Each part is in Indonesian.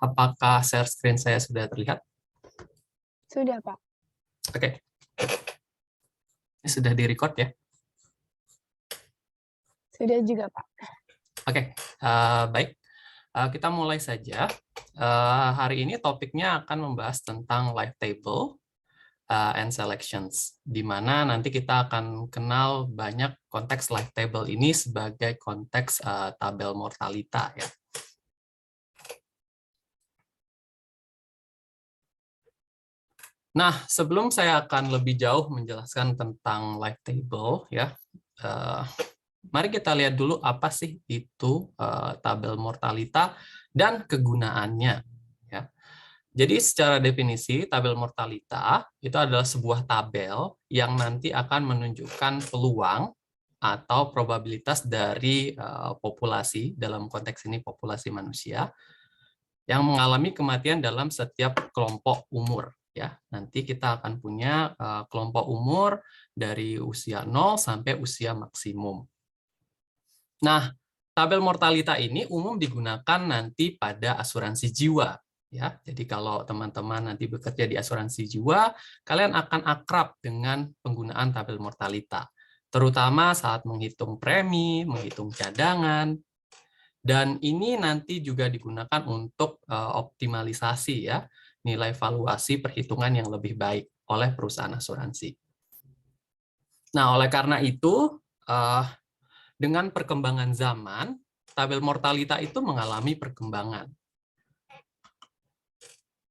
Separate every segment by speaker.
Speaker 1: Apakah share screen saya sudah terlihat?
Speaker 2: Sudah, Pak.
Speaker 1: Oke. Ini sudah di-record ya?
Speaker 2: Sudah juga, Pak.
Speaker 1: Oke, baik. Kita mulai saja. Hari ini topiknya akan membahas tentang live table and selections, di mana nanti kita akan kenal banyak konteks live table ini sebagai konteks tabel mortalita ya. Nah, sebelum saya akan lebih jauh menjelaskan tentang live table ya, mari kita lihat dulu apa sih itu tabel mortalita dan kegunaannya. Ya. Jadi secara definisi, tabel mortalita itu adalah sebuah tabel yang nanti akan menunjukkan peluang atau probabilitas dari populasi, dalam konteks ini populasi manusia, yang mengalami kematian dalam setiap kelompok umur. Ya, nanti kita akan punya kelompok umur dari usia 0 sampai usia maksimum. Nah, tabel mortalita ini umum digunakan nanti pada asuransi jiwa. Ya, jadi kalau teman-teman nanti bekerja di asuransi jiwa, kalian akan akrab dengan penggunaan tabel mortalita, terutama saat menghitung premi, menghitung cadangan, dan ini nanti juga digunakan untuk optimalisasi ya, nilai valuasi perhitungan yang lebih baik oleh perusahaan asuransi. Nah, oleh karena itu, dengan perkembangan zaman, tabel mortalita itu mengalami perkembangan.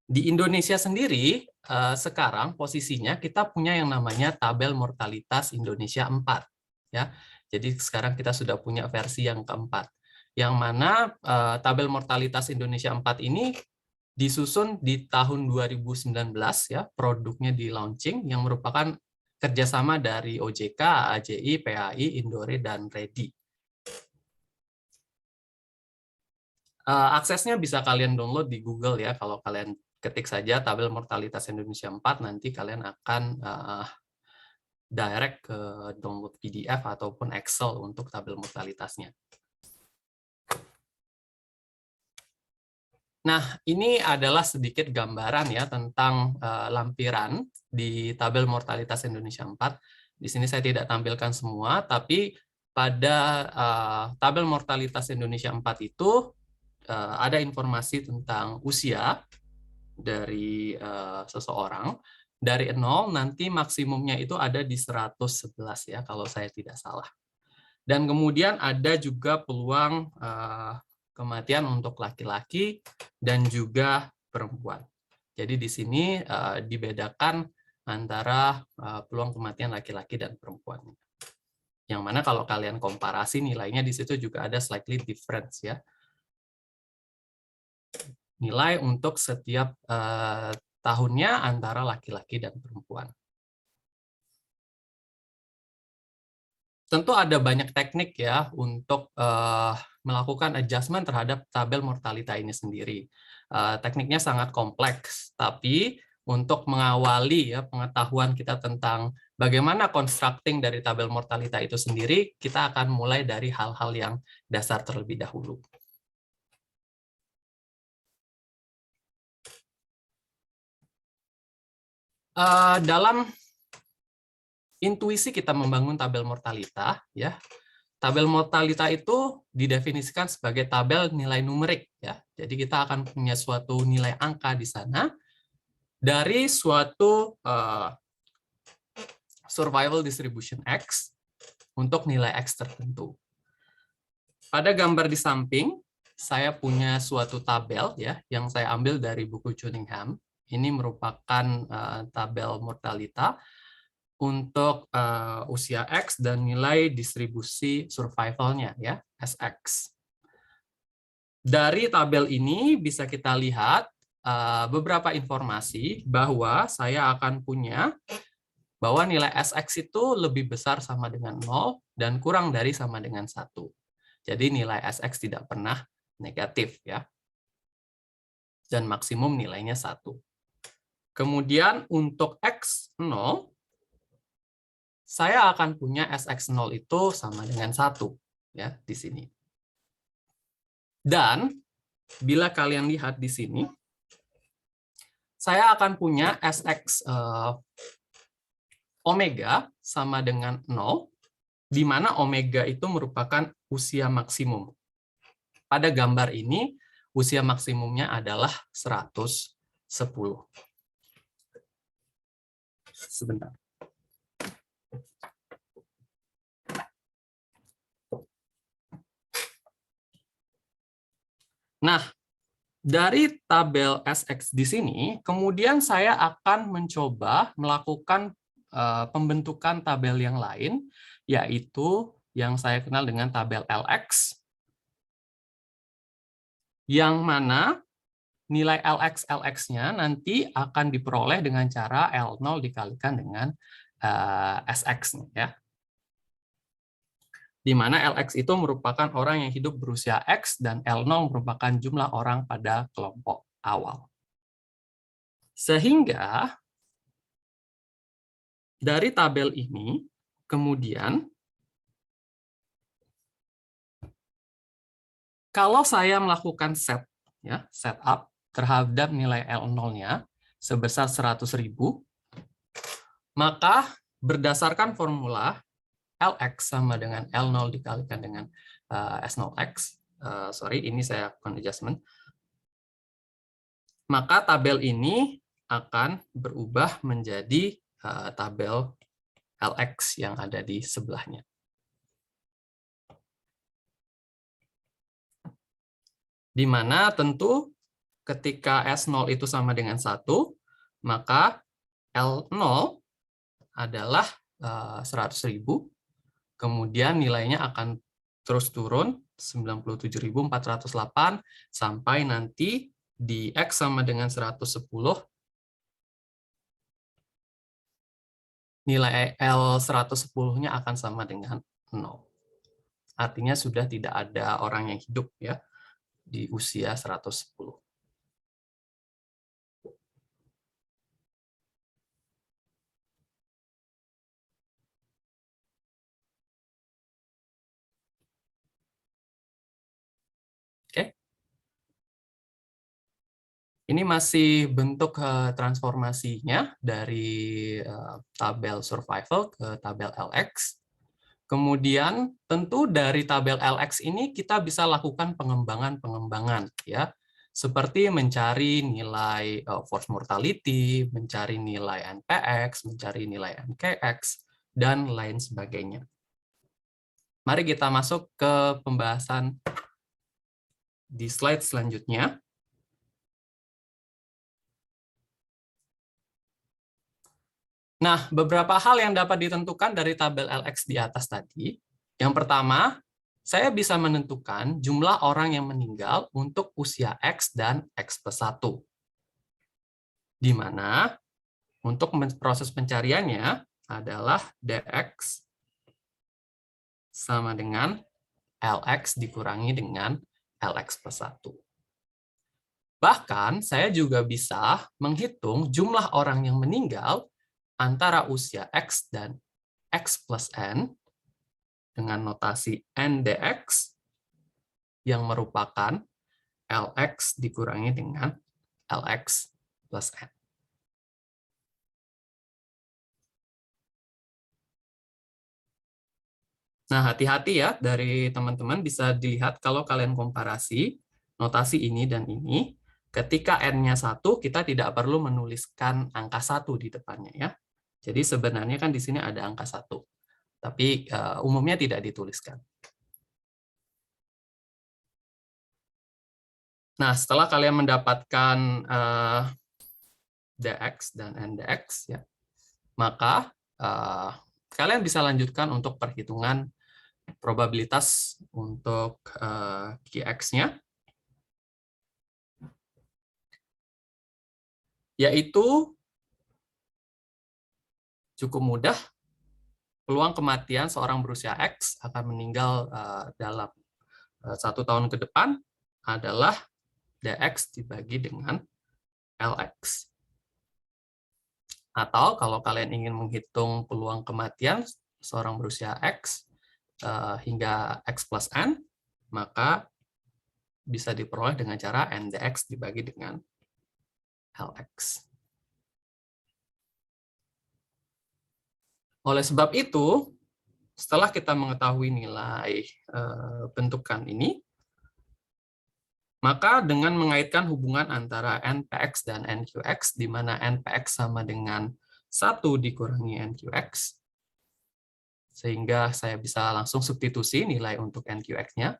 Speaker 1: Di Indonesia sendiri, sekarang posisinya kita punya yang namanya tabel mortalitas Indonesia 4. Ya. Jadi sekarang kita sudah punya versi yang keempat. Yang mana tabel mortalitas Indonesia 4 ini disusun di tahun 2019, ya, produknya di launching, yang merupakan kerjasama dari OJK, AJI, PAI, Indore, dan Redi. Aksesnya bisa kalian download di Google ya, kalau kalian ketik saja tabel mortalitas Indonesia 4, nanti kalian akan direct ke download PDF ataupun Excel untuk tabel mortalitasnya. Nah, ini adalah sedikit gambaran ya tentang lampiran di tabel mortalitas Indonesia 4. Di sini saya tidak tampilkan semua, tapi pada tabel mortalitas Indonesia 4 itu ada informasi tentang usia dari seseorang. Dari 0 nanti maksimumnya itu ada di 111 ya, kalau saya tidak salah. Dan kemudian ada juga peluang kematian untuk laki-laki dan juga perempuan. Jadi di sini dibedakan antara peluang kematian laki-laki dan perempuan. Yang mana kalau kalian komparasi nilainya di situ juga ada slightly difference ya. Nilai untuk setiap tahunnya antara laki-laki dan perempuan. Tentu ada banyak teknik ya untuk melakukan adjustment terhadap tabel mortalita ini sendiri. Tekniknya sangat kompleks, tapi untuk mengawali ya pengetahuan kita tentang bagaimana constructing dari tabel mortalita itu sendiri, kita akan mulai dari hal-hal yang dasar terlebih dahulu. Dalam intuisi kita membangun tabel mortalita, ya, tabel mortalita itu didefinisikan sebagai tabel nilai numerik, ya. Jadi kita akan punya suatu nilai angka di sana dari suatu survival distribution X untuk nilai X tertentu. Pada gambar di samping, saya punya suatu tabel ya yang saya ambil dari buku Cunningham. Ini merupakan tabel mortalita untuk usia X dan nilai distribusi survivalnya ya, SX. Dari tabel ini bisa kita lihat beberapa informasi bahwa saya akan punya bahwa nilai SX itu lebih besar sama dengan 0 dan kurang dari sama dengan 1. Jadi nilai SX tidak pernah negatif ya. Dan maksimum nilainya 1. Kemudian untuk X0, saya akan punya SX0 itu sama dengan 1 ya di sini. Dan bila kalian lihat di sini, saya akan punya Sx omega sama dengan 0, di mana omega itu merupakan usia maksimum. Pada gambar ini, usia maksimumnya adalah 110. Sebentar. Nah, dari tabel Sx di sini, kemudian saya akan mencoba melakukan pembentukan tabel yang lain, yaitu yang saya kenal dengan tabel Lx, yang mana nilai Lx-nya nanti akan diperoleh dengan cara L0 dikalikan dengan Sx. Ya. Di mana Lx itu merupakan orang yang hidup berusia X dan L0 merupakan jumlah orang pada kelompok awal. Sehingga dari tabel ini, kemudian kalau saya melakukan setup terhadap nilai L0-nya sebesar 100.000, maka berdasarkan formula Lx sama dengan L0 dikalikan dengan S0x, sorry, ini saya lakukan adjustment, maka tabel ini akan berubah menjadi tabel Lx yang ada di sebelahnya. Di mana tentu ketika S0 itu sama dengan 1, maka L0 adalah 100.000, kemudian nilainya akan terus turun 97.408 sampai nanti di X sama dengan 110, nilai L110-nya akan sama dengan 0. Artinya sudah tidak ada orang yang hidup ya di usia 110. Oke. Ini masih bentuk transformasinya dari tabel survival ke tabel Lx. Kemudian tentu dari tabel Lx ini kita bisa lakukan pengembangan ya. Seperti mencari nilai force mortality, mencari nilai NPX, mencari nilai NKX, dan lain sebagainya. Mari kita masuk ke pembahasan di slide selanjutnya. Nah, beberapa hal yang dapat ditentukan dari tabel Lx di atas tadi. Yang pertama, saya bisa menentukan jumlah orang yang meninggal untuk usia X dan X plus 1. Di mana untuk proses pencariannya adalah Dx sama dengan Lx dikurangi dengan Lx plus 1. Bahkan, saya juga bisa menghitung jumlah orang yang meninggal antara usia X dan X plus N dengan notasi NDX yang merupakan Lx dikurangi dengan Lx plus N. Nah, hati-hati ya, dari teman-teman bisa dilihat kalau kalian komparasi notasi ini dan ini, ketika N-nya 1, kita tidak perlu menuliskan angka 1 di depannya ya. Jadi sebenarnya kan di sini ada angka 1, tapi umumnya tidak dituliskan. Nah, setelah kalian mendapatkan Dx dan Ndx, ya, maka kalian bisa lanjutkan untuk perhitungan probabilitas untuk Qx-nya, yaitu cukup mudah. Peluang kematian seorang berusia X akan meninggal dalam 1 tahun ke depan adalah Dx dibagi dengan Lx. Atau kalau kalian ingin menghitung peluang kematian seorang berusia X hingga X plus N, maka bisa diperoleh dengan cara NDX dibagi dengan LX. Oleh sebab itu, setelah kita mengetahui nilai bentukan ini, maka dengan mengaitkan hubungan antara NPX dan NQX, di mana NPX sama dengan 1 dikurangi NQX, sehingga saya bisa langsung substitusi nilai untuk NQX-nya,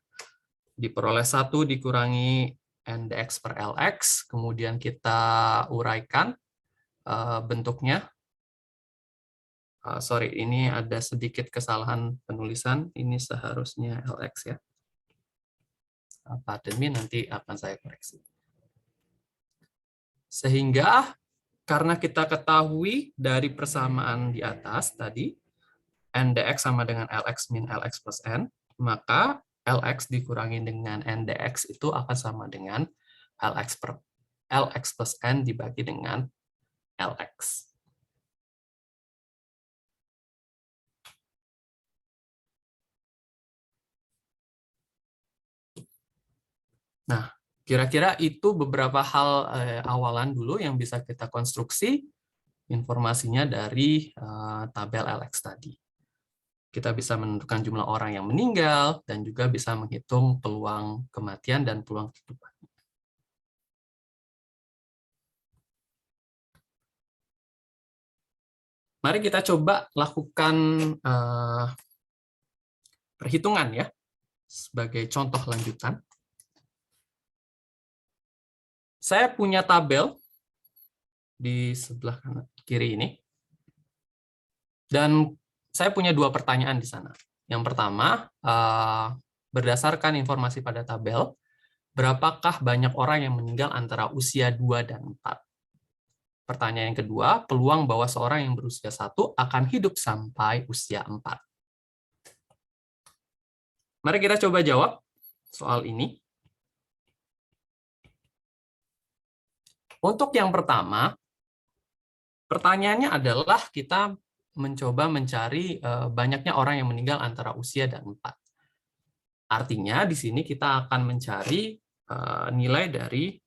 Speaker 1: diperoleh 1 dikurangi NDX per LX, kemudian kita uraikan bentuknya. Sorry, ini ada sedikit kesalahan penulisan, ini seharusnya LX ya. Pardon me, nanti akan saya koreksi. Sehingga karena kita ketahui dari persamaan di atas tadi, NDX sama dengan LX min LX plus N, maka LX dikurangi dengan NDX itu akan sama dengan LX plus N dibagi dengan LX. Nah, kira-kira itu beberapa hal awalan dulu yang bisa kita konstruksi informasinya dari tabel LX tadi. Kita bisa menentukan jumlah orang yang meninggal dan juga bisa menghitung peluang kematian dan peluang kehidupan. Mari kita coba lakukan perhitungan ya sebagai contoh lanjutan. Saya punya tabel di sebelah kanan kiri ini. Dan saya punya 2 pertanyaan di sana. Yang pertama, berdasarkan informasi pada tabel, berapakah banyak orang yang meninggal antara usia 2 dan 4? Pertanyaan yang kedua, peluang bahwa seorang yang berusia 1 akan hidup sampai usia 4. Mari kita coba jawab soal ini. Untuk yang pertama, pertanyaannya adalah kita mencoba mencari banyaknya orang yang meninggal antara usia dan 4. Artinya di sini kita akan mencari nilai dari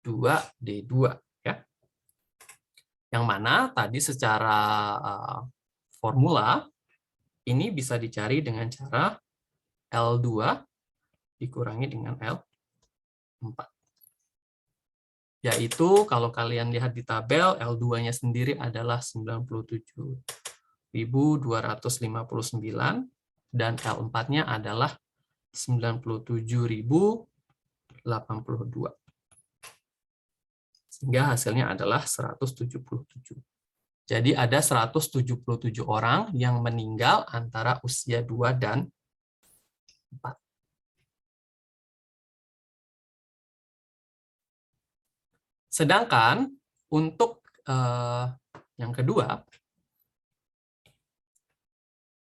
Speaker 1: 2D2 ya. Yang mana tadi secara formula ini bisa dicari dengan cara L2 dikurangi dengan L4. Yaitu kalau kalian lihat di tabel, L2-nya sendiri adalah 97.259 dan L4-nya adalah 97.082. Sehingga hasilnya adalah 177. Jadi ada 177 orang yang meninggal antara usia 2 dan 4. Sedangkan untuk yang kedua,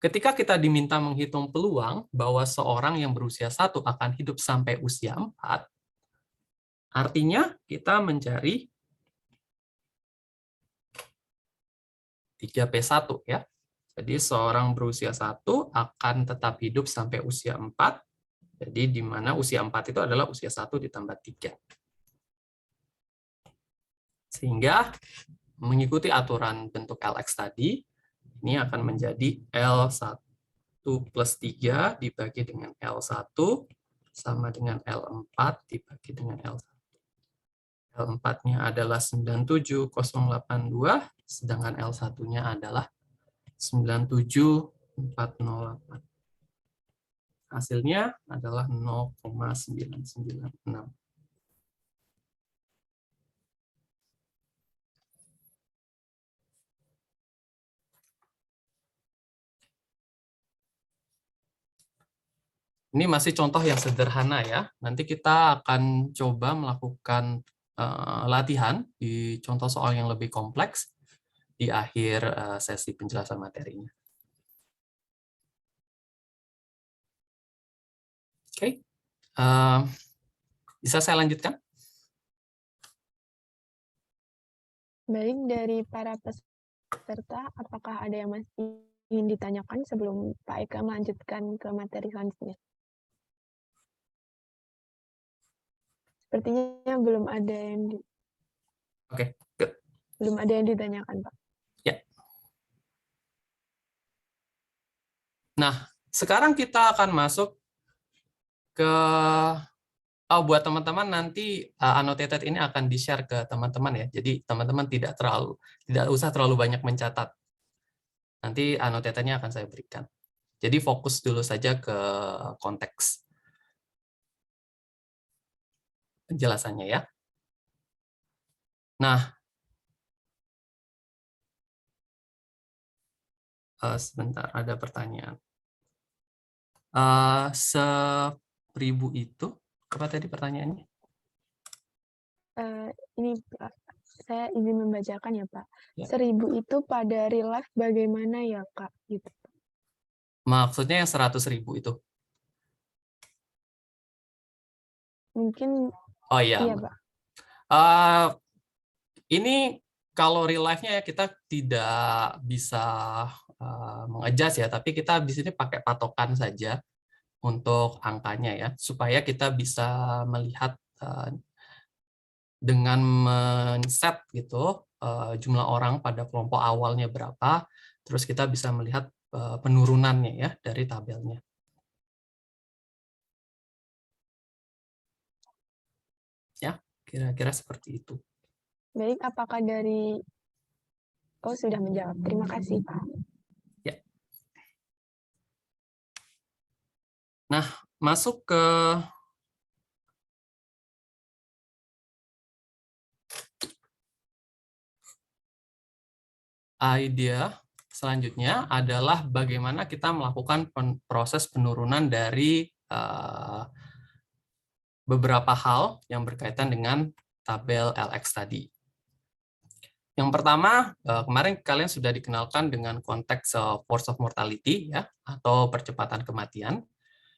Speaker 1: ketika kita diminta menghitung peluang bahwa seorang yang berusia 1 akan hidup sampai usia 4, artinya kita mencari 3P1 ya. Jadi seorang berusia 1 akan tetap hidup sampai usia 4. Jadi di mana usia 4 itu adalah usia 1 ditambah 3. Sehingga mengikuti aturan bentuk LX tadi, ini akan menjadi L1 plus 3 dibagi dengan L1 sama dengan L4 dibagi dengan L1. L4-nya adalah 97082, sedangkan L1-nya adalah 97408. Hasilnya adalah 0,996. Ini masih contoh yang sederhana ya. Nanti kita akan coba melakukan latihan di contoh soal yang lebih kompleks di akhir sesi penjelasan materinya. Oke, bisa saya lanjutkan?
Speaker 2: Baik, dari para peserta, apakah ada yang masih ingin ditanyakan sebelum Pak Eka melanjutkan ke materi selanjutnya? Sepertinya belum ada yang
Speaker 1: Oke, good.
Speaker 2: belum ada yang ditanyakan, Pak.
Speaker 1: Ya. Nah, sekarang kita akan masuk ke buat teman-teman nanti annotated ini akan di-share ke teman-teman ya. Jadi teman-teman tidak usah terlalu banyak mencatat. Nanti annotated-nya akan saya berikan. Jadi fokus dulu saja ke konteks penjelasannya ya. Nah, sebentar ada pertanyaan. 1000 itu apa tadi pertanyaannya?
Speaker 2: Ini Pak, saya izin membacakan ya Pak.
Speaker 1: Ya.
Speaker 2: 1000 itu pada real life bagaimana ya Kak? Gitu.
Speaker 1: Maksudnya yang 100.000 itu?
Speaker 2: Mungkin
Speaker 1: Oh iya.
Speaker 2: iya Pak.
Speaker 1: Ini kalau real life-nya ya kita tidak bisa mengejas ya, tapi kita di sini pakai patokan saja untuk angkanya ya, supaya kita bisa melihat dengan men-set gitu jumlah orang pada kelompok awalnya berapa, terus kita bisa melihat penurunannya ya dari tabelnya. Ya, kira-kira seperti itu.
Speaker 2: Baik, apakah dari sudah menjawab. Terima kasih Pak.
Speaker 1: Ya. Nah, masuk ke idea selanjutnya adalah bagaimana kita melakukan proses penurunan dari beberapa hal yang berkaitan dengan tabel LX tadi. Yang pertama, kemarin kalian sudah dikenalkan dengan konteks force of mortality ya, atau percepatan kematian,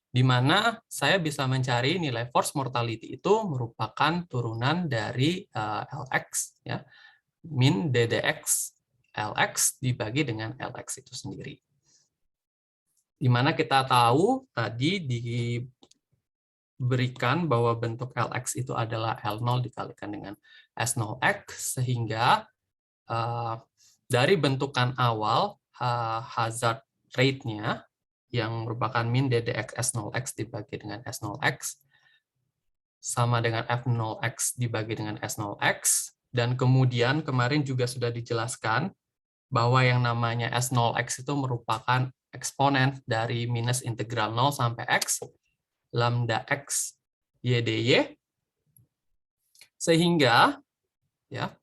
Speaker 1: di mana saya bisa mencari nilai force mortality itu merupakan turunan dari LX ya, min DDX LX dibagi dengan LX itu sendiri. Di mana kita tahu tadi diberikan bahwa bentuk LX itu adalah L0 dikalikan dengan S0X, sehingga dari bentukan awal hazard rate-nya yang merupakan min DDX S0X dibagi dengan S0X sama dengan F0X dibagi dengan S0X, dan kemudian kemarin juga sudah dijelaskan bahwa yang namanya S0X itu merupakan eksponen dari minus integral 0 sampai X, lambda X YDY, sehingga ya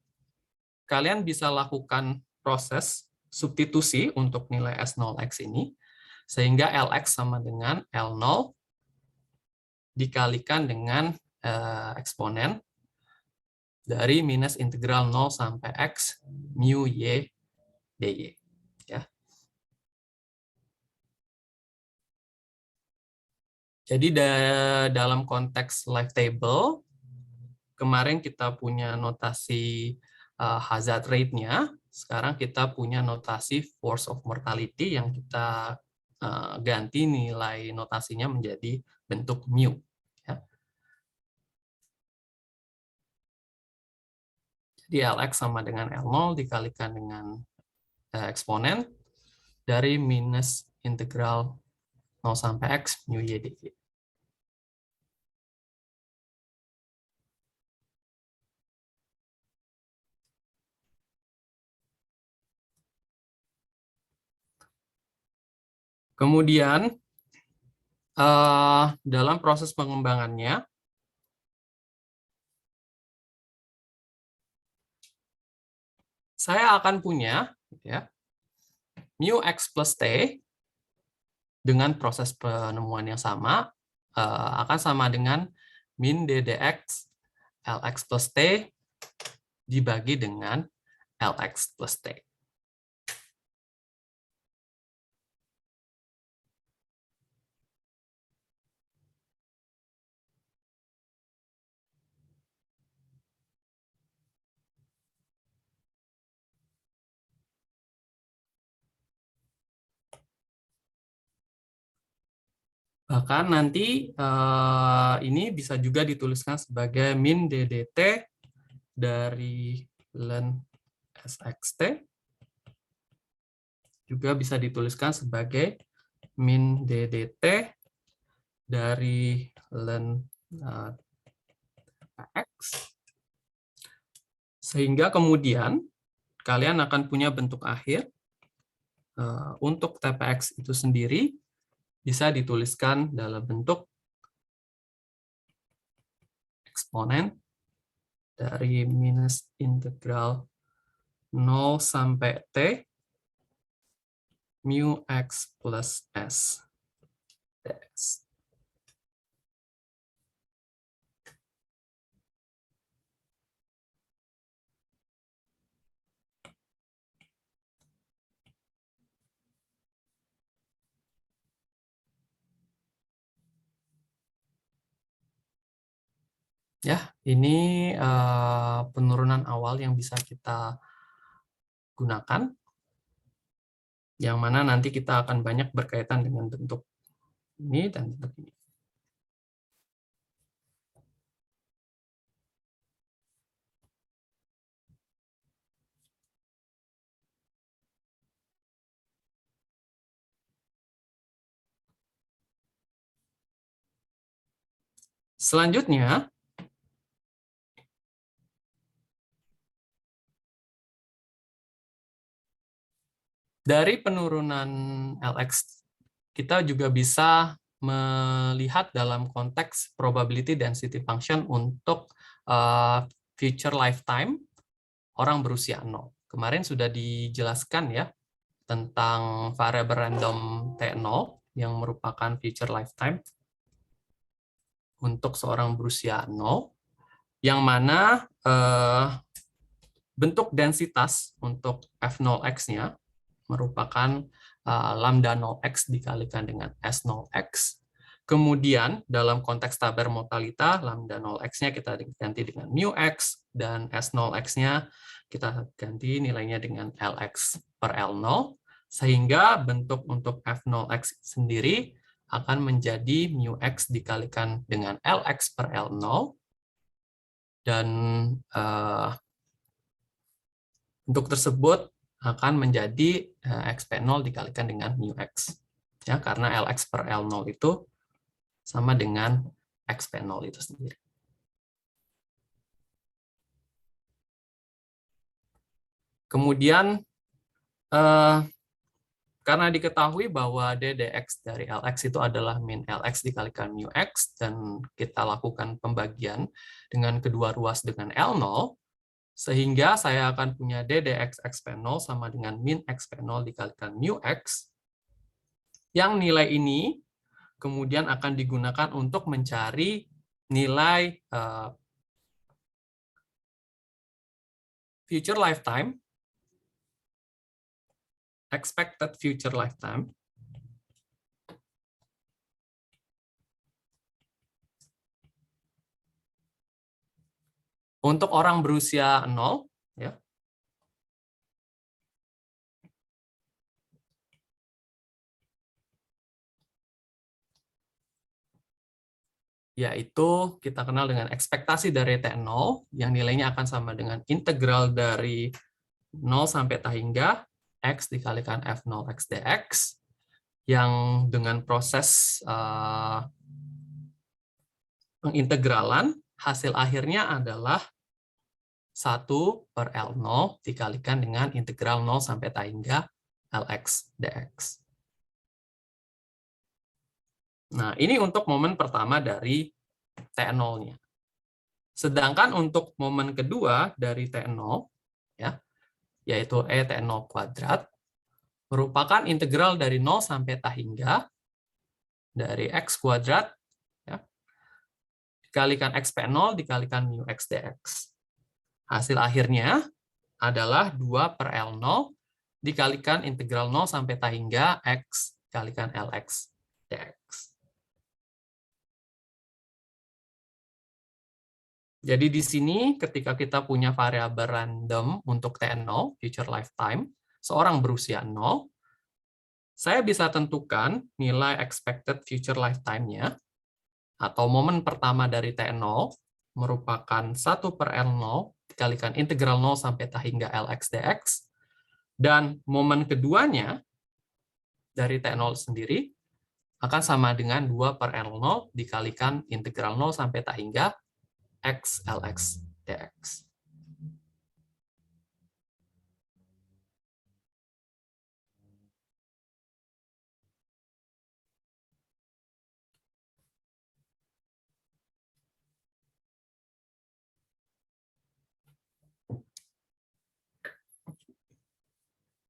Speaker 1: kalian bisa lakukan proses substitusi untuk nilai S0X ini, sehingga LX sama dengan L0 dikalikan dengan eksponen dari minus integral 0 sampai X mu Y dy. Ya. Jadi dalam konteks life table, kemarin kita punya notasi hazard rate-nya, sekarang kita punya notasi force of mortality yang kita ganti nilai notasinya menjadi bentuk mu. Ya. Jadi Lx sama dengan L0 dikalikan dengan eksponen dari minus integral 0 sampai X mu Y dy. Kemudian dalam proses pengembangannya, saya akan punya ya, mu X plus T dengan proses penemuan yang sama akan sama dengan min DDX LX plus T dibagi dengan LX plus T. Bahkan nanti ini bisa juga dituliskan sebagai min DDT dari len SXT. Juga bisa dituliskan sebagai min DDT dari len TPX. Sehingga kemudian kalian akan punya bentuk akhir untuk TPX itu sendiri bisa dituliskan dalam bentuk eksponen dari minus integral 0 sampai T mu X plus S dx. Ya, ini penurunan awal yang bisa kita gunakan, yang mana nanti kita akan banyak berkaitan dengan bentuk ini dan bentuk ini. Selanjutnya, dari penurunan LX, kita juga bisa melihat dalam konteks probability density function untuk future lifetime orang berusia 0. Kemarin sudah dijelaskan ya tentang variabel random T0 yang merupakan future lifetime untuk seorang berusia 0, yang mana bentuk densitas untuk F0x-nya merupakan lambda 0x dikalikan dengan S0x. Kemudian dalam konteks tabel mortalita, lambda 0x-nya kita ganti dengan mu x, dan S0x-nya kita ganti nilainya dengan Lx per L0, sehingga bentuk untuk F0x sendiri akan menjadi mu x dikalikan dengan Lx per L0, dan bentuk tersebut akan menjadi XP0 dikalikan dengan mu x. Ya, karena Lx per L0 itu sama dengan XP0 itu sendiri. Kemudian, karena diketahui bahwa ddx dari Lx itu adalah min Lx dikalikan mu x, dan kita lakukan pembagian dengan kedua ruas dengan L0, sehingga saya akan punya ddx xp0 sama dengan min xp0 dikalikan mu x, yang nilai ini kemudian akan digunakan untuk mencari nilai future lifetime, expected future lifetime, untuk orang berusia 0, ya, yaitu kita kenal dengan ekspektasi dari T0, yang nilainya akan sama dengan integral dari 0 sampai T hingga X dikalikan F0x dx, yang dengan proses pengintegralan, hasil akhirnya adalah 1 per L0 dikalikan dengan integral 0 sampai T hingga Lx dx. Nah, ini untuk momen pertama dari T0-nya. Sedangkan untuk momen kedua dari T0, ya, yaitu E T0 kuadrat, merupakan integral dari 0 sampai T hingga dari X kuadrat, ya, dikalikan XP0 dikalikan mu X dx. Hasil akhirnya adalah 2 per L0 dikalikan integral 0 sampai T hingga X dikalikan Lx dx. Jadi di sini ketika kita punya variabel random untuk T0, future lifetime, seorang berusia 0, saya bisa tentukan nilai expected future lifetime-nya, atau momen pertama dari T0 merupakan 1 per L0 dikalikan integral 0 sampai T hingga Lx dx, dan momen keduanya dari T0 sendiri akan sama dengan 2 per L0 dikalikan integral 0 sampai T hingga X Lx dx.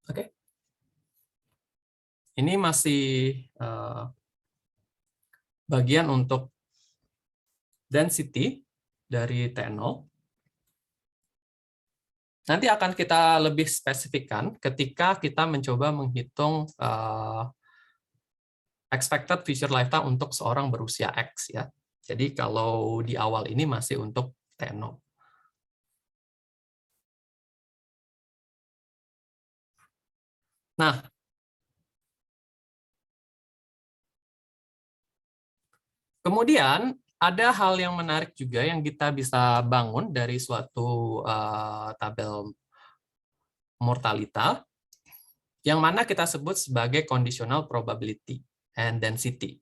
Speaker 1: Oke. Ini masih bagian untuk density dari T0. Nanti akan kita lebih spesifikkan ketika kita mencoba menghitung expected future lifetime untuk seorang berusia X, ya. Jadi kalau di awal ini masih untuk T0. Nah, kemudian ada hal yang menarik juga yang kita bisa bangun dari suatu tabel mortalita, yang mana kita sebut sebagai conditional probability and density.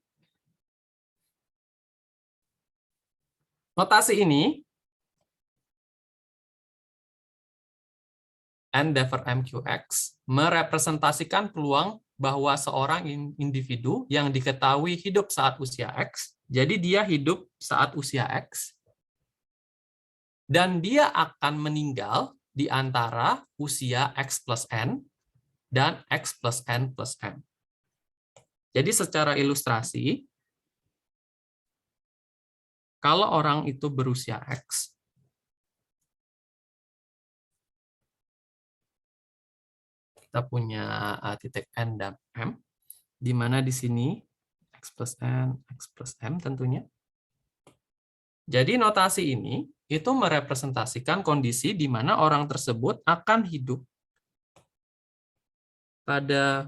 Speaker 1: Notasi ini N_MQX merepresentasikan peluang bahwa seorang individu yang diketahui hidup saat usia X, jadi dia hidup saat usia X, dan dia akan meninggal di antara usia X plus N dan X plus N plus M. Jadi secara ilustrasi, kalau orang itu berusia X, kita punya titik N dan M, di mana di sini X plus N, X plus M tentunya. Jadi notasi ini itu merepresentasikan kondisi di mana orang tersebut akan hidup pada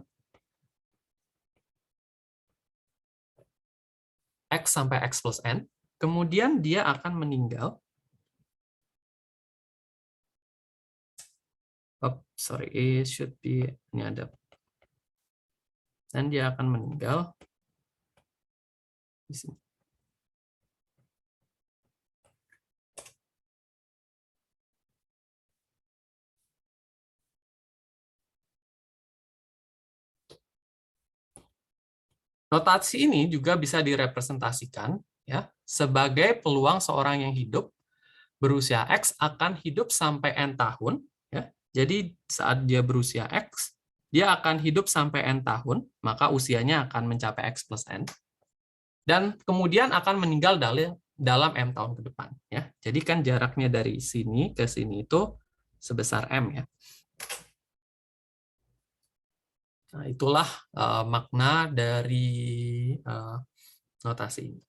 Speaker 1: X sampai X plus N, kemudian dia akan meninggal. Oh, sorry, it should be, ini ada. Dan dia akan meninggal di sini. Notasi ini juga bisa direpresentasikan ya sebagai peluang seorang yang hidup berusia X akan hidup sampai N tahun. Ya. Jadi saat dia berusia X, dia akan hidup sampai N tahun, maka usianya akan mencapai X plus N. Dan kemudian akan meninggal dalam M tahun ke depan. Ya. Jadi kan jaraknya dari sini ke sini itu sebesar M. Ya. Nah, itulah makna dari notasi ini.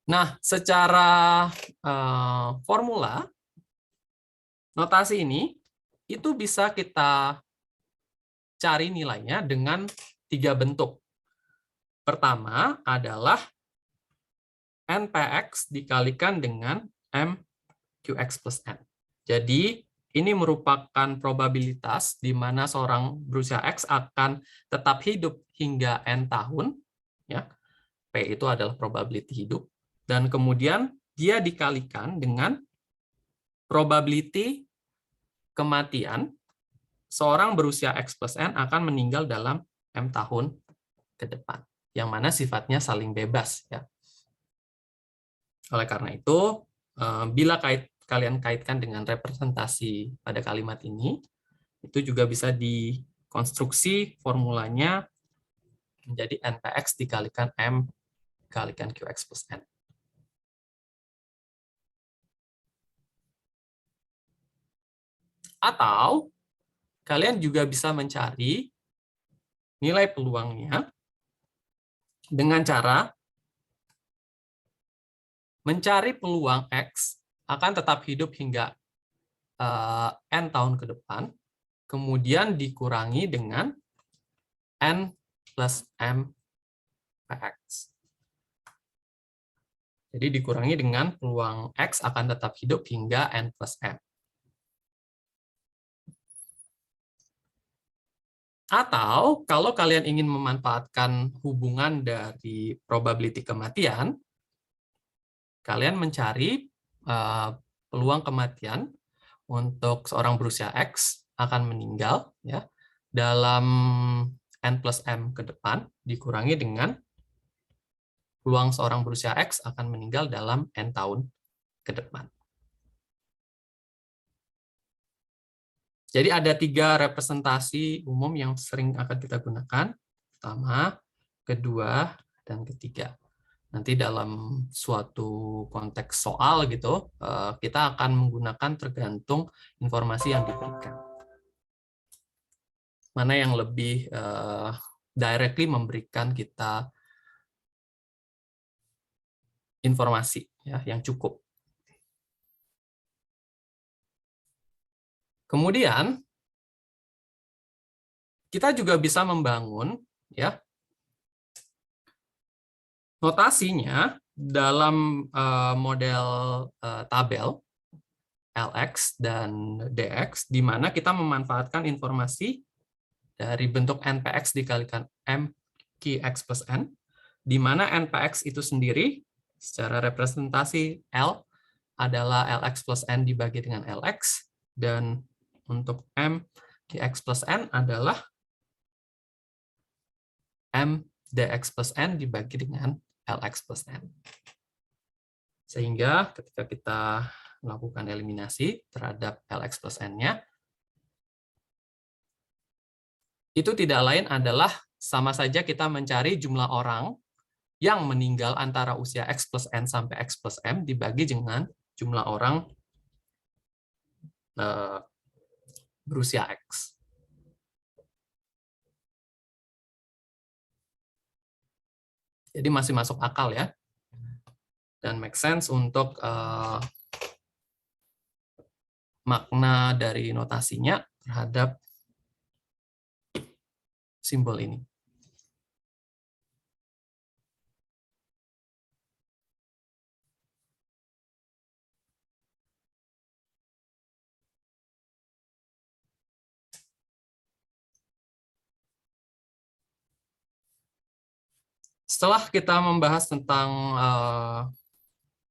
Speaker 1: Nah, secara formula, notasi ini itu bisa kita cari nilainya dengan 3 bentuk. Pertama adalah NPX dikalikan dengan MQX plus N. Jadi, ini merupakan probabilitas di mana seorang berusia X akan tetap hidup hingga N tahun. Ya. P itu adalah probability hidup. Dan kemudian dia dikalikan dengan probability kematian seorang berusia X plus N akan meninggal dalam M tahun ke depan, yang mana sifatnya saling bebas. Ya. Oleh karena itu, bila kalian kaitkan dengan representasi pada kalimat ini, itu juga bisa dikonstruksi formulanya menjadi NPX dikalikan M dikalikan QX plus N. Atau kalian juga bisa mencari nilai peluangnya dengan cara mencari peluang X akan tetap hidup hingga N tahun ke depan, kemudian dikurangi dengan N plus M PX. Jadi dikurangi dengan peluang X akan tetap hidup hingga N plus M. Atau kalau kalian ingin memanfaatkan hubungan dari probability kematian, kalian mencari peluang kematian untuk seorang berusia X akan meninggal ya dalam N plus M ke depan dikurangi dengan peluang seorang berusia X akan meninggal dalam N tahun ke depan. Jadi ada 3 representasi umum yang sering akan kita gunakan. Pertama, kedua, dan ketiga. Nanti dalam suatu konteks soal gitu, kita akan menggunakan tergantung informasi yang diberikan. Mana yang lebih directly memberikan kita informasi ya yang cukup. Kemudian kita juga bisa membangun ya notasinya dalam model tabel LX dan DX, di mana kita memanfaatkan informasi dari bentuk NPX dikalikan MQX plus N, di mana NPX itu sendiri secara representasi L adalah LX plus N dibagi dengan LX, dan untuk MQX plus N adalah MDX plus N dibagi dengan LX plus N. Sehingga ketika kita melakukan eliminasi terhadap LX plus N-nya, itu tidak lain adalah sama saja kita mencari jumlah orang yang meninggal antara usia X plus N sampai X plus M dibagi dengan jumlah orang berusia X. Jadi masih masuk akal ya. Dan make sense untuk makna dari notasinya terhadap simbol ini. Setelah kita membahas tentang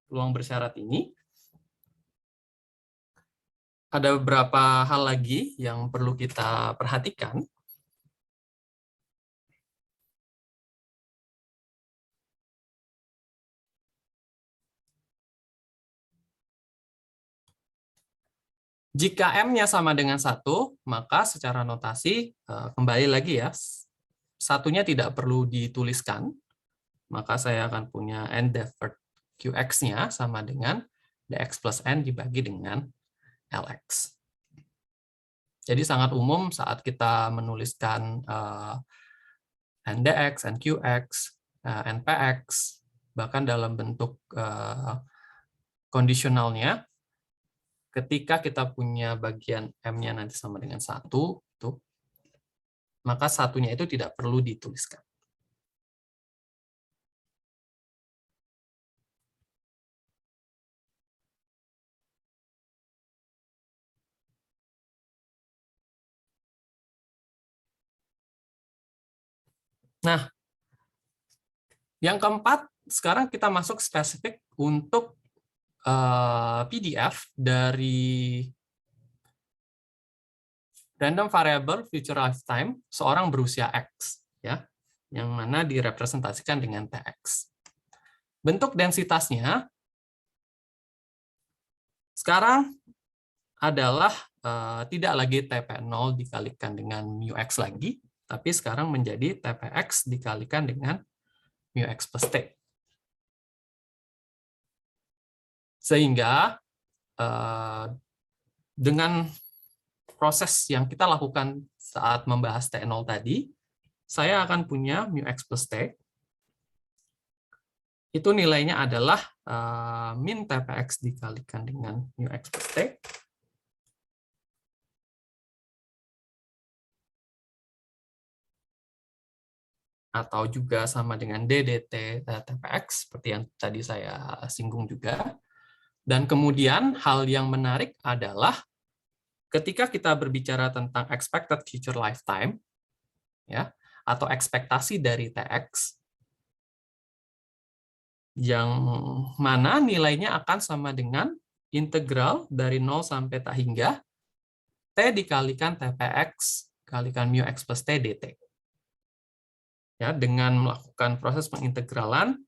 Speaker 1: peluang bersyarat ini, ada beberapa hal lagi yang perlu kita perhatikan. Jika M-nya sama dengan 1, maka secara notasi, kembali lagi ya, satunya tidak perlu dituliskan, maka saya akan punya N deferred QX-nya sama dengan DX plus N dibagi dengan LX. Jadi sangat umum saat kita menuliskan NDX, NQX, NPX, bahkan dalam bentuk kondisionalnya, ketika kita punya bagian M-nya nanti sama dengan 1, maka satunya itu tidak perlu dituliskan. Nah, yang keempat, sekarang kita masuk spesifik untuk PDF dari random variable future lifetime seorang berusia X, ya, yang mana direpresentasikan dengan TX. Bentuk densitasnya sekarang adalah tidak lagi TP0 dikalikan dengan μx lagi, tapi sekarang menjadi TPX dikalikan dengan μx plus T. Sehingga dengan proses yang kita lakukan saat membahas T0 tadi, saya akan punya μx plus T itu nilainya adalah min TPX dikalikan dengan mu X plus T. Atau juga sama dengan DDT TPX, seperti yang tadi saya singgung juga. Dan kemudian hal yang menarik adalah ketika kita berbicara tentang expected future lifetime, ya, atau ekspektasi dari TX, yang mana nilainya akan sama dengan integral dari 0 sampai tak hingga T dikalikan TPX kalikan mu X plus T dt. Ya, dengan melakukan proses pengintegralan,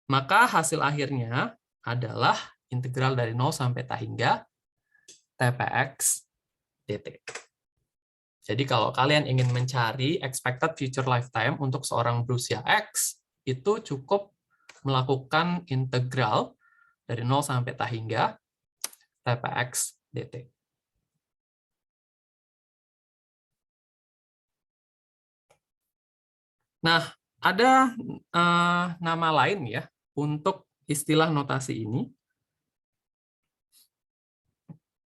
Speaker 1: maka hasil akhirnya adalah integral dari 0 sampai tak hingga TPX dt. Jadi kalau kalian ingin mencari expected future lifetime untuk seorang berusia X, itu cukup melakukan integral dari 0 sampai tak hingga TPX dt. Nah, ada nama lain ya untuk istilah notasi ini.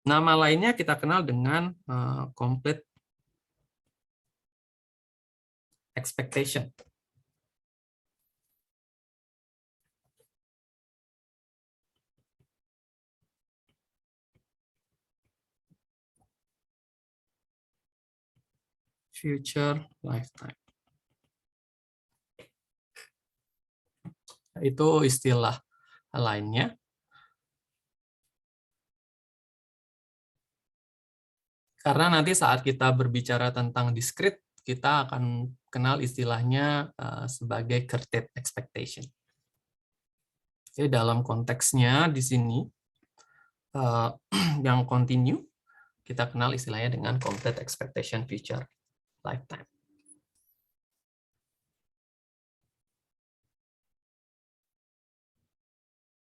Speaker 1: Nama lainnya kita kenal dengan complete expectation. Future lifetime. Itu istilah lainnya. Karena nanti saat kita berbicara tentang discrete, kita akan kenal istilahnya sebagai curtailed expectation. Oke, dalam konteksnya di sini yang continue, kita kenal istilahnya dengan complete expectation future lifetime.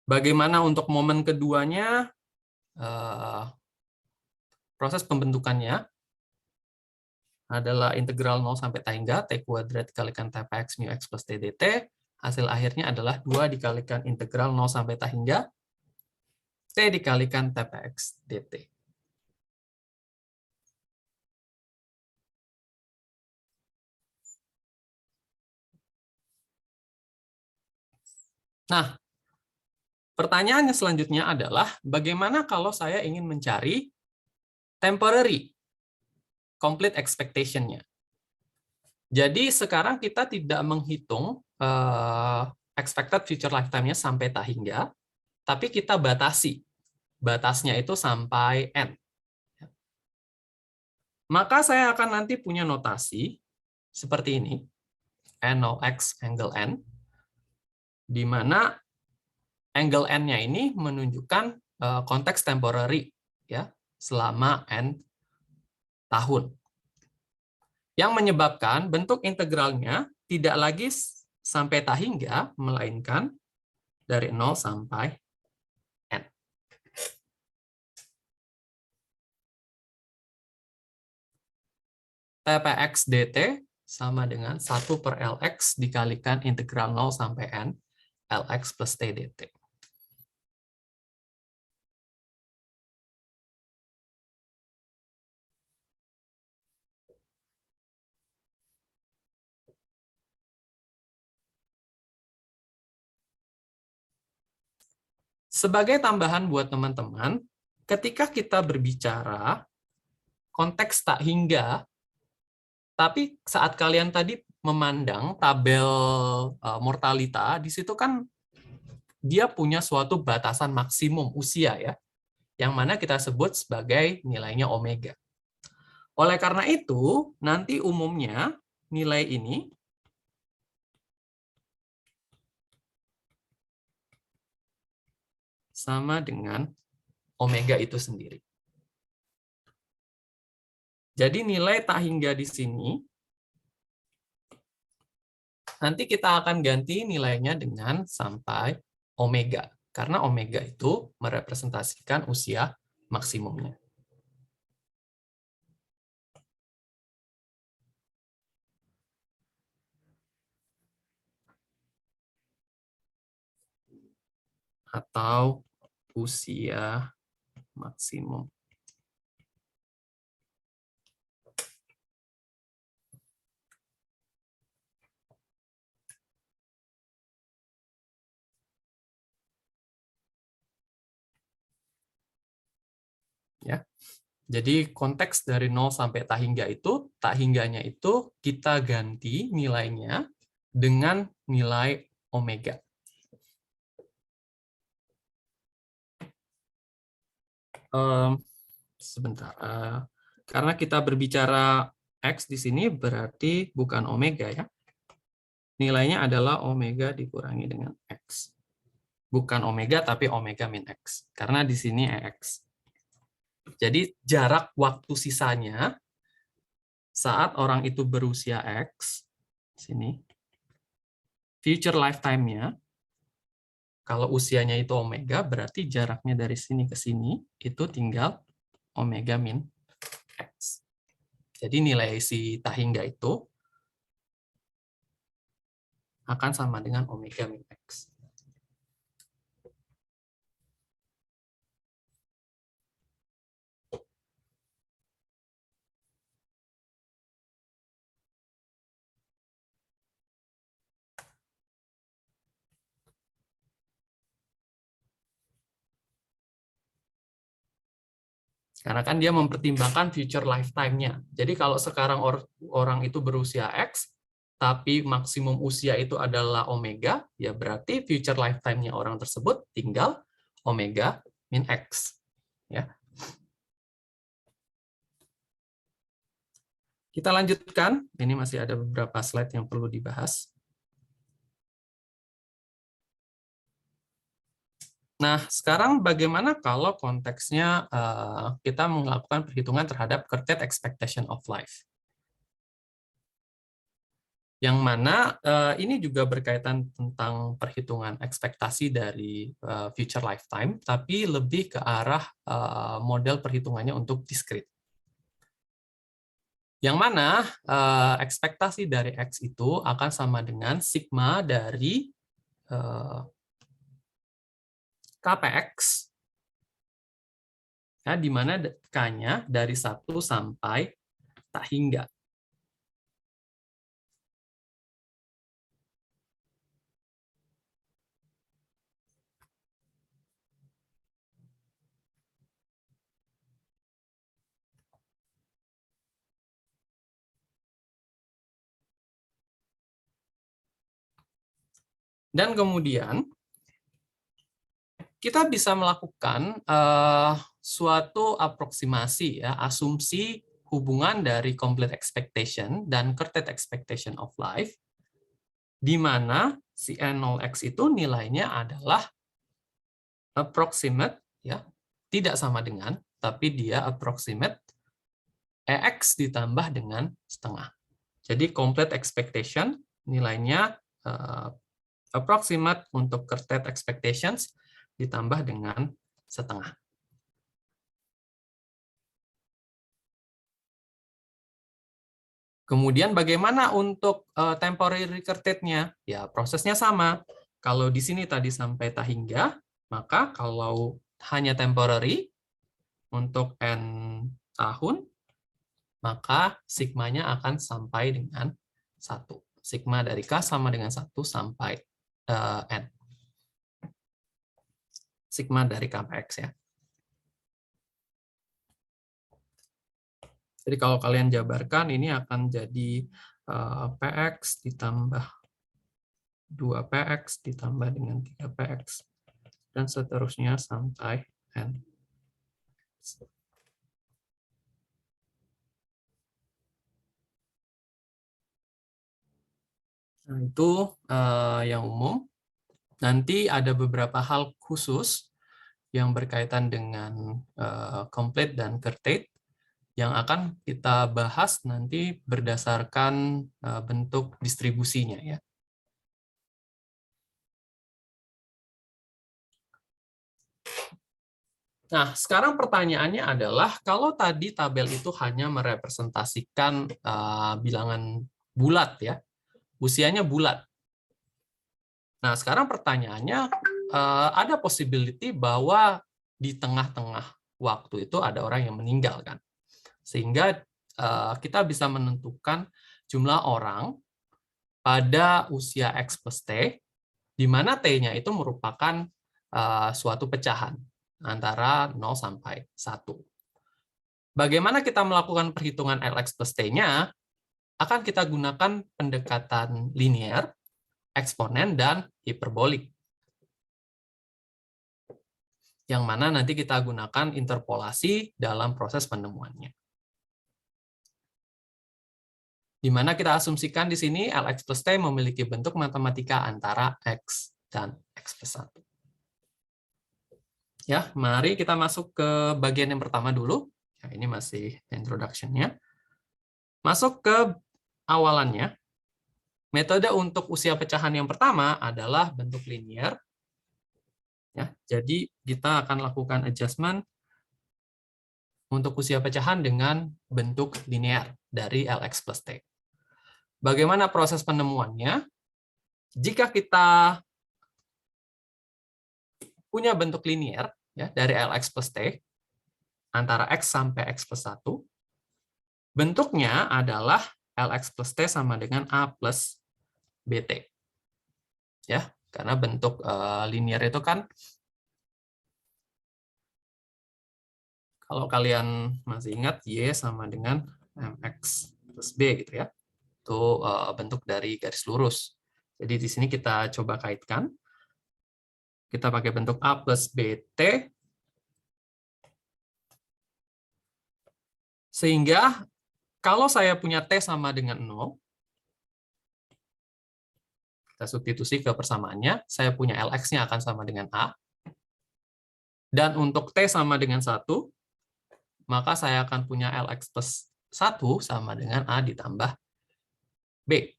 Speaker 1: Bagaimana untuk momen keduanya? Proses pembentukannya adalah integral 0 sampai tak hingga T kuadrat dikalikan TPX mu X plus T dt. Hasil akhirnya adalah 2 dikalikan integral 0 sampai tak hingga T dikalikan TPX dt. Nah, pertanyaannya selanjutnya adalah bagaimana kalau saya ingin mencari temporary complete expectation-nya. Jadi sekarang kita tidak menghitung expected future lifetime-nya sampai tak hingga, tapi kita batasi. Batasnya itu sampai N. Maka saya akan nanti punya notasi seperti ini, N0x angle N, di mana angle N-nya ini menunjukkan konteks temporary, ya, selama N tahun. Yang menyebabkan bentuk integralnya tidak lagi sampai tak hingga, melainkan dari 0 sampai N. TPX dt sama dengan 1 per Lx dikalikan integral 0 sampai N, Lx plus T dt. Sebagai tambahan buat teman-teman, ketika kita berbicara konteks tak hingga, tapi saat kalian tadi memandang tabel mortalita, di situ kan dia punya suatu batasan maksimum usia ya, yang mana kita sebut sebagai nilainya omega. Oleh karena itu, nanti umumnya nilai ini sama dengan omega itu sendiri. Jadi nilai tak hingga di sini, nanti kita akan ganti nilainya dengan sampai omega. Karena omega itu merepresentasikan usia maksimumnya. atau usia maksimum. Ya. Jadi konteks dari 0 sampai tak hingganya itu kita ganti nilainya dengan nilai omega. Sebentar. Karena kita berbicara X di sini berarti bukan omega ya. Nilainya adalah omega dikurangi dengan X. Bukan omega tapi omega min X. Karena di sini X. Jadi jarak waktu sisanya saat orang itu berusia X, sini, future lifetime-nya, kalau usianya itu omega, berarti jaraknya dari sini ke sini, itu tinggal omega min X. Jadi nilai si tahingga itu akan sama dengan omega min X. Karena kan dia mempertimbangkan future lifetime-nya. Jadi kalau sekarang orang itu berusia X, tapi maksimum usia itu adalah omega, ya berarti future lifetime-nya orang tersebut tinggal omega min X. Ya. Kita lanjutkan. Ini masih ada beberapa slide yang perlu dibahas. Nah, sekarang bagaimana kalau konteksnya kita melakukan perhitungan terhadap current expectation of life? Yang mana ini juga berkaitan tentang perhitungan ekspektasi dari future lifetime, tapi lebih ke arah model perhitungannya untuk discrete. Yang mana ekspektasi dari X itu akan sama dengan sigma dari KPX, ya, di mana K-nya dari 1 sampai tak hingga. Dan kemudian kita bisa melakukan suatu aproksimasi, ya, asumsi hubungan dari complete expectation dan current expectation of life, di mana si N0X itu nilainya adalah approximate, ya, tidak sama dengan, tapi dia approximate EX ditambah dengan setengah. Jadi complete expectation nilainya approximate untuk current expectations ditambah dengan setengah. Kemudian bagaimana untuk temporary recurrent-nya? Ya, prosesnya sama. Kalau di sini tadi sampai tak hingga, maka kalau hanya temporary untuk N tahun, maka sigmanya akan sampai dengan 1. Sigma dari K sama dengan 1 sampai N. Sigma dari KPX, ya. Jadi kalau kalian jabarkan, ini akan jadi PX ditambah 2PX ditambah dengan 3PX, dan seterusnya sampai N. Nah, itu yang umum. Nanti ada beberapa hal khusus yang berkaitan dengan complete dan current yang akan kita bahas nanti berdasarkan bentuk distribusinya, ya. Nah, sekarang pertanyaannya adalah kalau tadi tabel itu hanya merepresentasikan bilangan bulat, ya, usianya bulat. Nah, sekarang pertanyaannya, ada possibility bahwa di tengah-tengah waktu itu ada orang yang meninggal kan. Sehingga kita bisa menentukan jumlah orang pada usia X plus T, di mana T-nya itu merupakan suatu pecahan antara 0 sampai 1. Bagaimana kita melakukan perhitungan Lx plus T-nya? Akan kita gunakan pendekatan linear, eksponen, dan hiperbolik. Yang mana nanti kita gunakan interpolasi dalam proses penemuannya. Di mana kita asumsikan di sini Lx plus T memiliki bentuk matematika antara X dan X plus 1. Ya, mari kita masuk ke bagian yang pertama dulu. Ya, ini masih introduction-nya. Masuk ke awalannya. Metode untuk usia pecahan yang pertama adalah bentuk linear. Ya, jadi kita akan lakukan adjustment untuk usia pecahan dengan bentuk linear dari Lx plus T. Bagaimana proses penemuannya? Jika kita punya bentuk linear ya, dari Lx plus T, antara X sampai X plus 1, bentuknya adalah Lx plus T sama dengan A plus BT. Ya, karena bentuk linear itu kan, kalau kalian masih ingat, Y sama dengan MX plus B gitu ya. Itu bentuk dari garis lurus. Jadi di sini kita coba kaitkan. Kita pakai bentuk A plus BT. Sehingga kalau saya punya T sama dengan 0, kita substitusi ke persamaannya, saya punya Lx-nya akan sama dengan A. Dan untuk T sama dengan 1, maka saya akan punya Lx plus 1 sama dengan A ditambah B.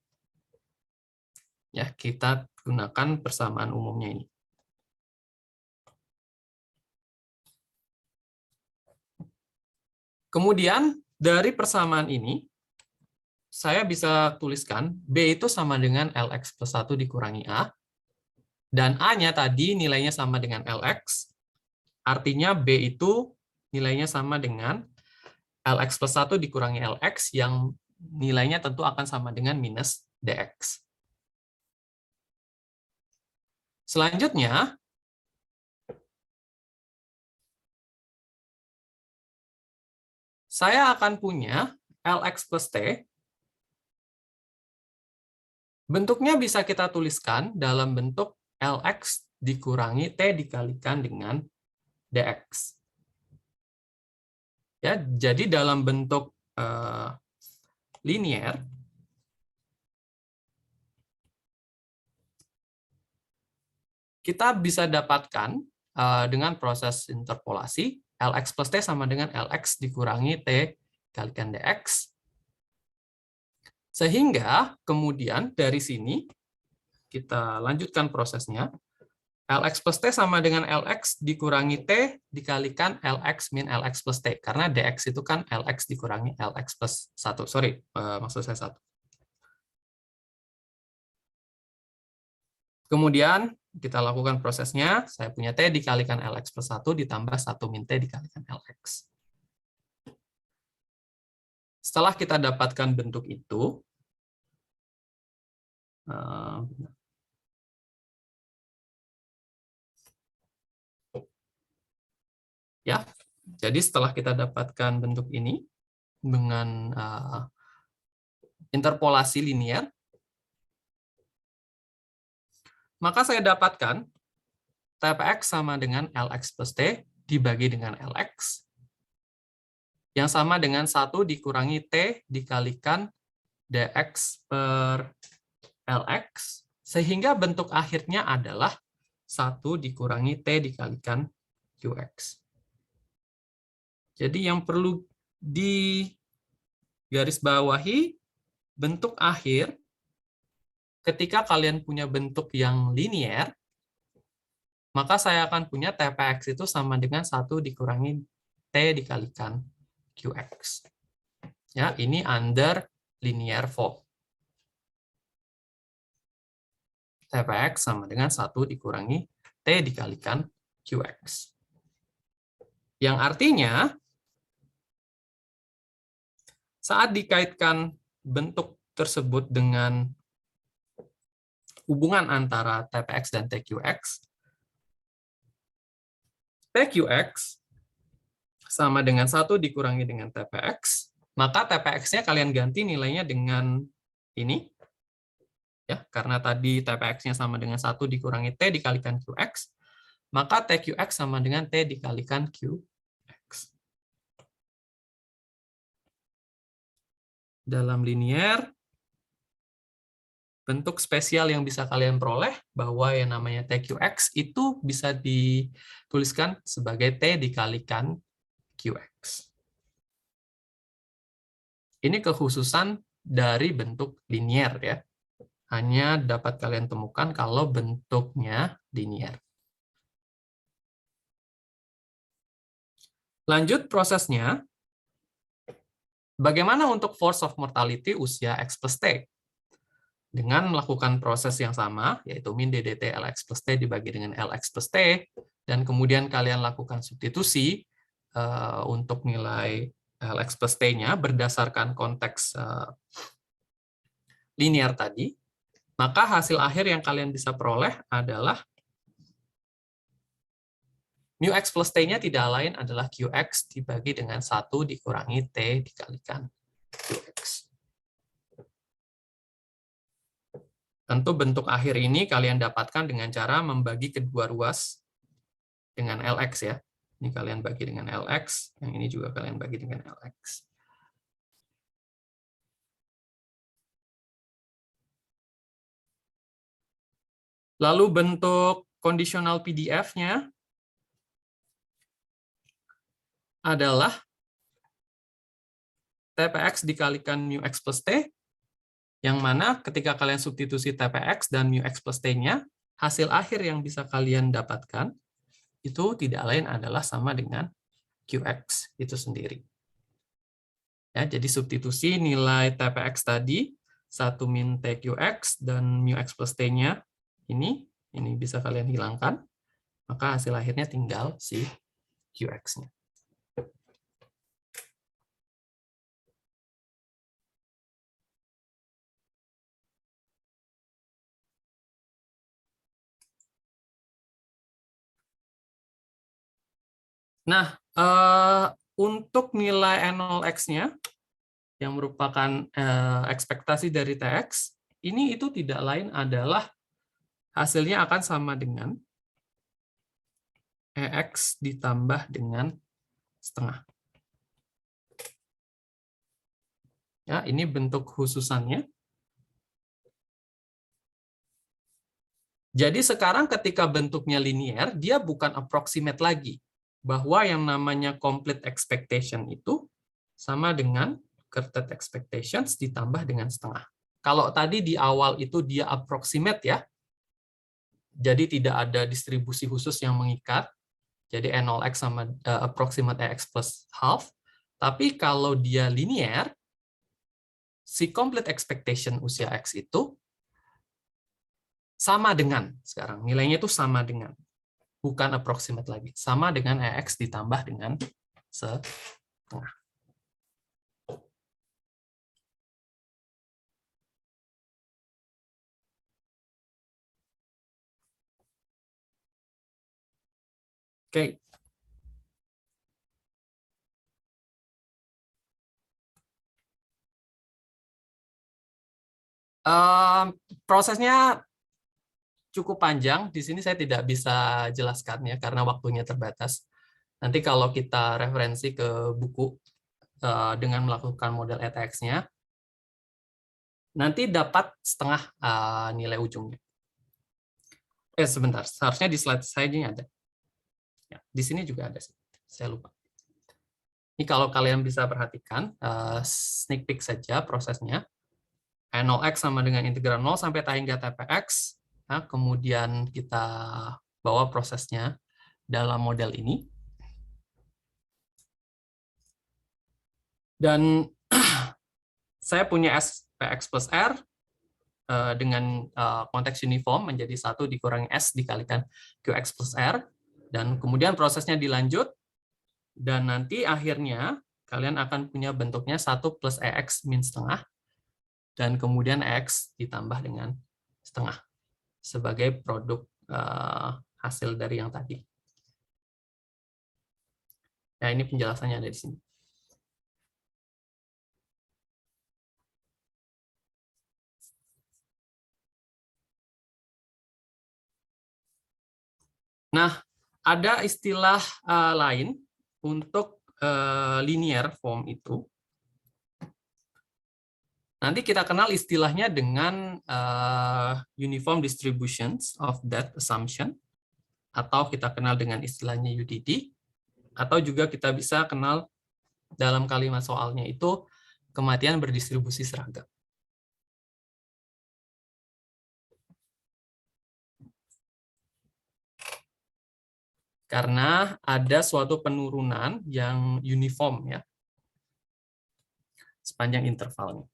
Speaker 1: Ya, kita gunakan persamaan umumnya ini. Kemudian, dari persamaan ini, saya bisa tuliskan B itu sama dengan Lx plus 1 dikurangi A, dan A-nya tadi nilainya sama dengan Lx, artinya B itu nilainya sama dengan Lx plus 1 dikurangi Lx, yang nilainya tentu akan sama dengan minus Dx. Selanjutnya, saya akan punya Lx plus T. Bentuknya bisa kita tuliskan dalam bentuk Lx dikurangi T dikalikan dengan Dx. Ya, jadi dalam bentuk linear, kita bisa dapatkan dengan proses interpolasi, Lx plus T sama dengan Lx dikurangi T dikalikan Dx. Sehingga kemudian dari sini, kita lanjutkan prosesnya, Lx plus T sama dengan Lx dikurangi T dikalikan Lx min Lx plus T. Karena Dx itu kan Lx dikurangi Lx plus 1. Sorry, maksud saya 1. Kemudian kita lakukan prosesnya, saya punya T dikalikan Lx plus 1 ditambah 1 min T dikalikan Lx. Setelah kita dapatkan bentuk itu, ya, jadi setelah kita dapatkan bentuk ini dengan interpolasi linear, maka saya dapatkan Tpx sama dengan Lx plus T dibagi dengan Lx, yang sama dengan 1 dikurangi T dikalikan Dx per Lx, sehingga bentuk akhirnya adalah 1 dikurangi T dikalikan Qx. Jadi yang perlu digarisbawahi, bentuk akhir, ketika kalian punya bentuk yang linear, maka saya akan punya Tpx itu sama dengan 1 dikurangi T dikalikan Qx. Ya, ini under linear form. Tpx sama dengan 1 dikurangi T T dikalikan QX. Yang artinya, saat dikaitkan bentuk tersebut dengan hubungan antara TPX dan TQX, TQX sama dengan 1 dikurangi dengan TPX, maka TPX-nya kalian ganti nilainya dengan ini, ya, karena tadi TPX-nya sama dengan 1 dikurangi T dikalikan QX, maka TQX sama dengan T dikalikan QX. Dalam linear, bentuk spesial yang bisa kalian peroleh bahwa yang namanya TQX itu bisa dituliskan sebagai T dikalikan QX. Ini kekhususan dari bentuk linear ya. Hanya dapat kalian temukan kalau bentuknya linear. Lanjut prosesnya. Bagaimana untuk force of mortality usia X plus T? Dengan melakukan proses yang sama, yaitu min DDT LX plus T dibagi dengan LX plus T, dan kemudian kalian lakukan substitusi untuk nilai LX plus T-nya berdasarkan konteks linear tadi, maka hasil akhir yang kalian bisa peroleh adalah mu X plus T-nya tidak lain adalah QX dibagi dengan 1 dikurangi T dikalikan QX. Tentu bentuk akhir ini kalian dapatkan dengan cara membagi kedua ruas dengan LX ya. Ini kalian bagi dengan LX, yang ini juga kalian bagi dengan LX. Lalu bentuk kondisional PDF-nya adalah TPX dikalikan mu X plus T, yang mana ketika kalian substitusi TPX dan mu X plus T-nya, hasil akhir yang bisa kalian dapatkan itu tidak lain adalah sama dengan QX itu sendiri. Ya, jadi substitusi nilai TPX tadi, 1 min TQX dan mu X plus T-nya ini bisa kalian hilangkan, maka hasil akhirnya tinggal si QX-nya. Nah, untuk nilai N0X-nya, yang merupakan ekspektasi dari TX, ini itu tidak lain adalah hasilnya akan sama dengan EX ditambah dengan setengah. Ya, ini bentuk khususannya. Jadi sekarang ketika bentuknya linear, dia bukan approximate lagi. Bahwa yang namanya complete expectation itu sama dengan curted expectations ditambah dengan setengah. Kalau tadi di awal itu dia approximate ya, jadi tidak ada distribusi khusus yang mengikat, jadi N0X sama approximate EX plus half. Tapi kalau dia linear, si complete expectation usia X itu sama dengan, sekarang nilainya itu sama dengan, bukan approximate lagi, sama dengan EX ditambah dengan setengah. Oke. Prosesnya cukup panjang. Di sini saya tidak bisa jelaskan ya karena waktunya terbatas. Nanti kalau kita referensi ke buku dengan melakukan model ETX-nya, nanti dapat setengah nilai ujungnya. Sebentar, seharusnya di slide saya ini ada. Ya, di sini juga ada sih. Saya lupa. Ini kalau kalian bisa perhatikan, sneak peek saja prosesnya. N0X sama dengan integral 0 sampai hingga TPX. Nah, kemudian kita bawa prosesnya dalam model ini. Dan saya punya SPX plus R, dengan konteks uniform menjadi 1 dikurangi S dikalikan QX plus R, dan kemudian prosesnya dilanjut, dan nanti akhirnya kalian akan punya bentuknya 1 plus EX min setengah, dan kemudian EX ditambah dengan setengah sebagai produk hasil dari yang tadi. Nah, ini penjelasannya ada di sini. Nah, ada istilah lain untuk linear form itu. Nanti kita kenal istilahnya dengan uniform distributions of that assumption, atau kita kenal dengan istilahnya UDD, atau juga kita bisa kenal dalam kalimat soalnya itu kematian berdistribusi seragam. Karena ada suatu penurunan yang uniform ya sepanjang intervalnya.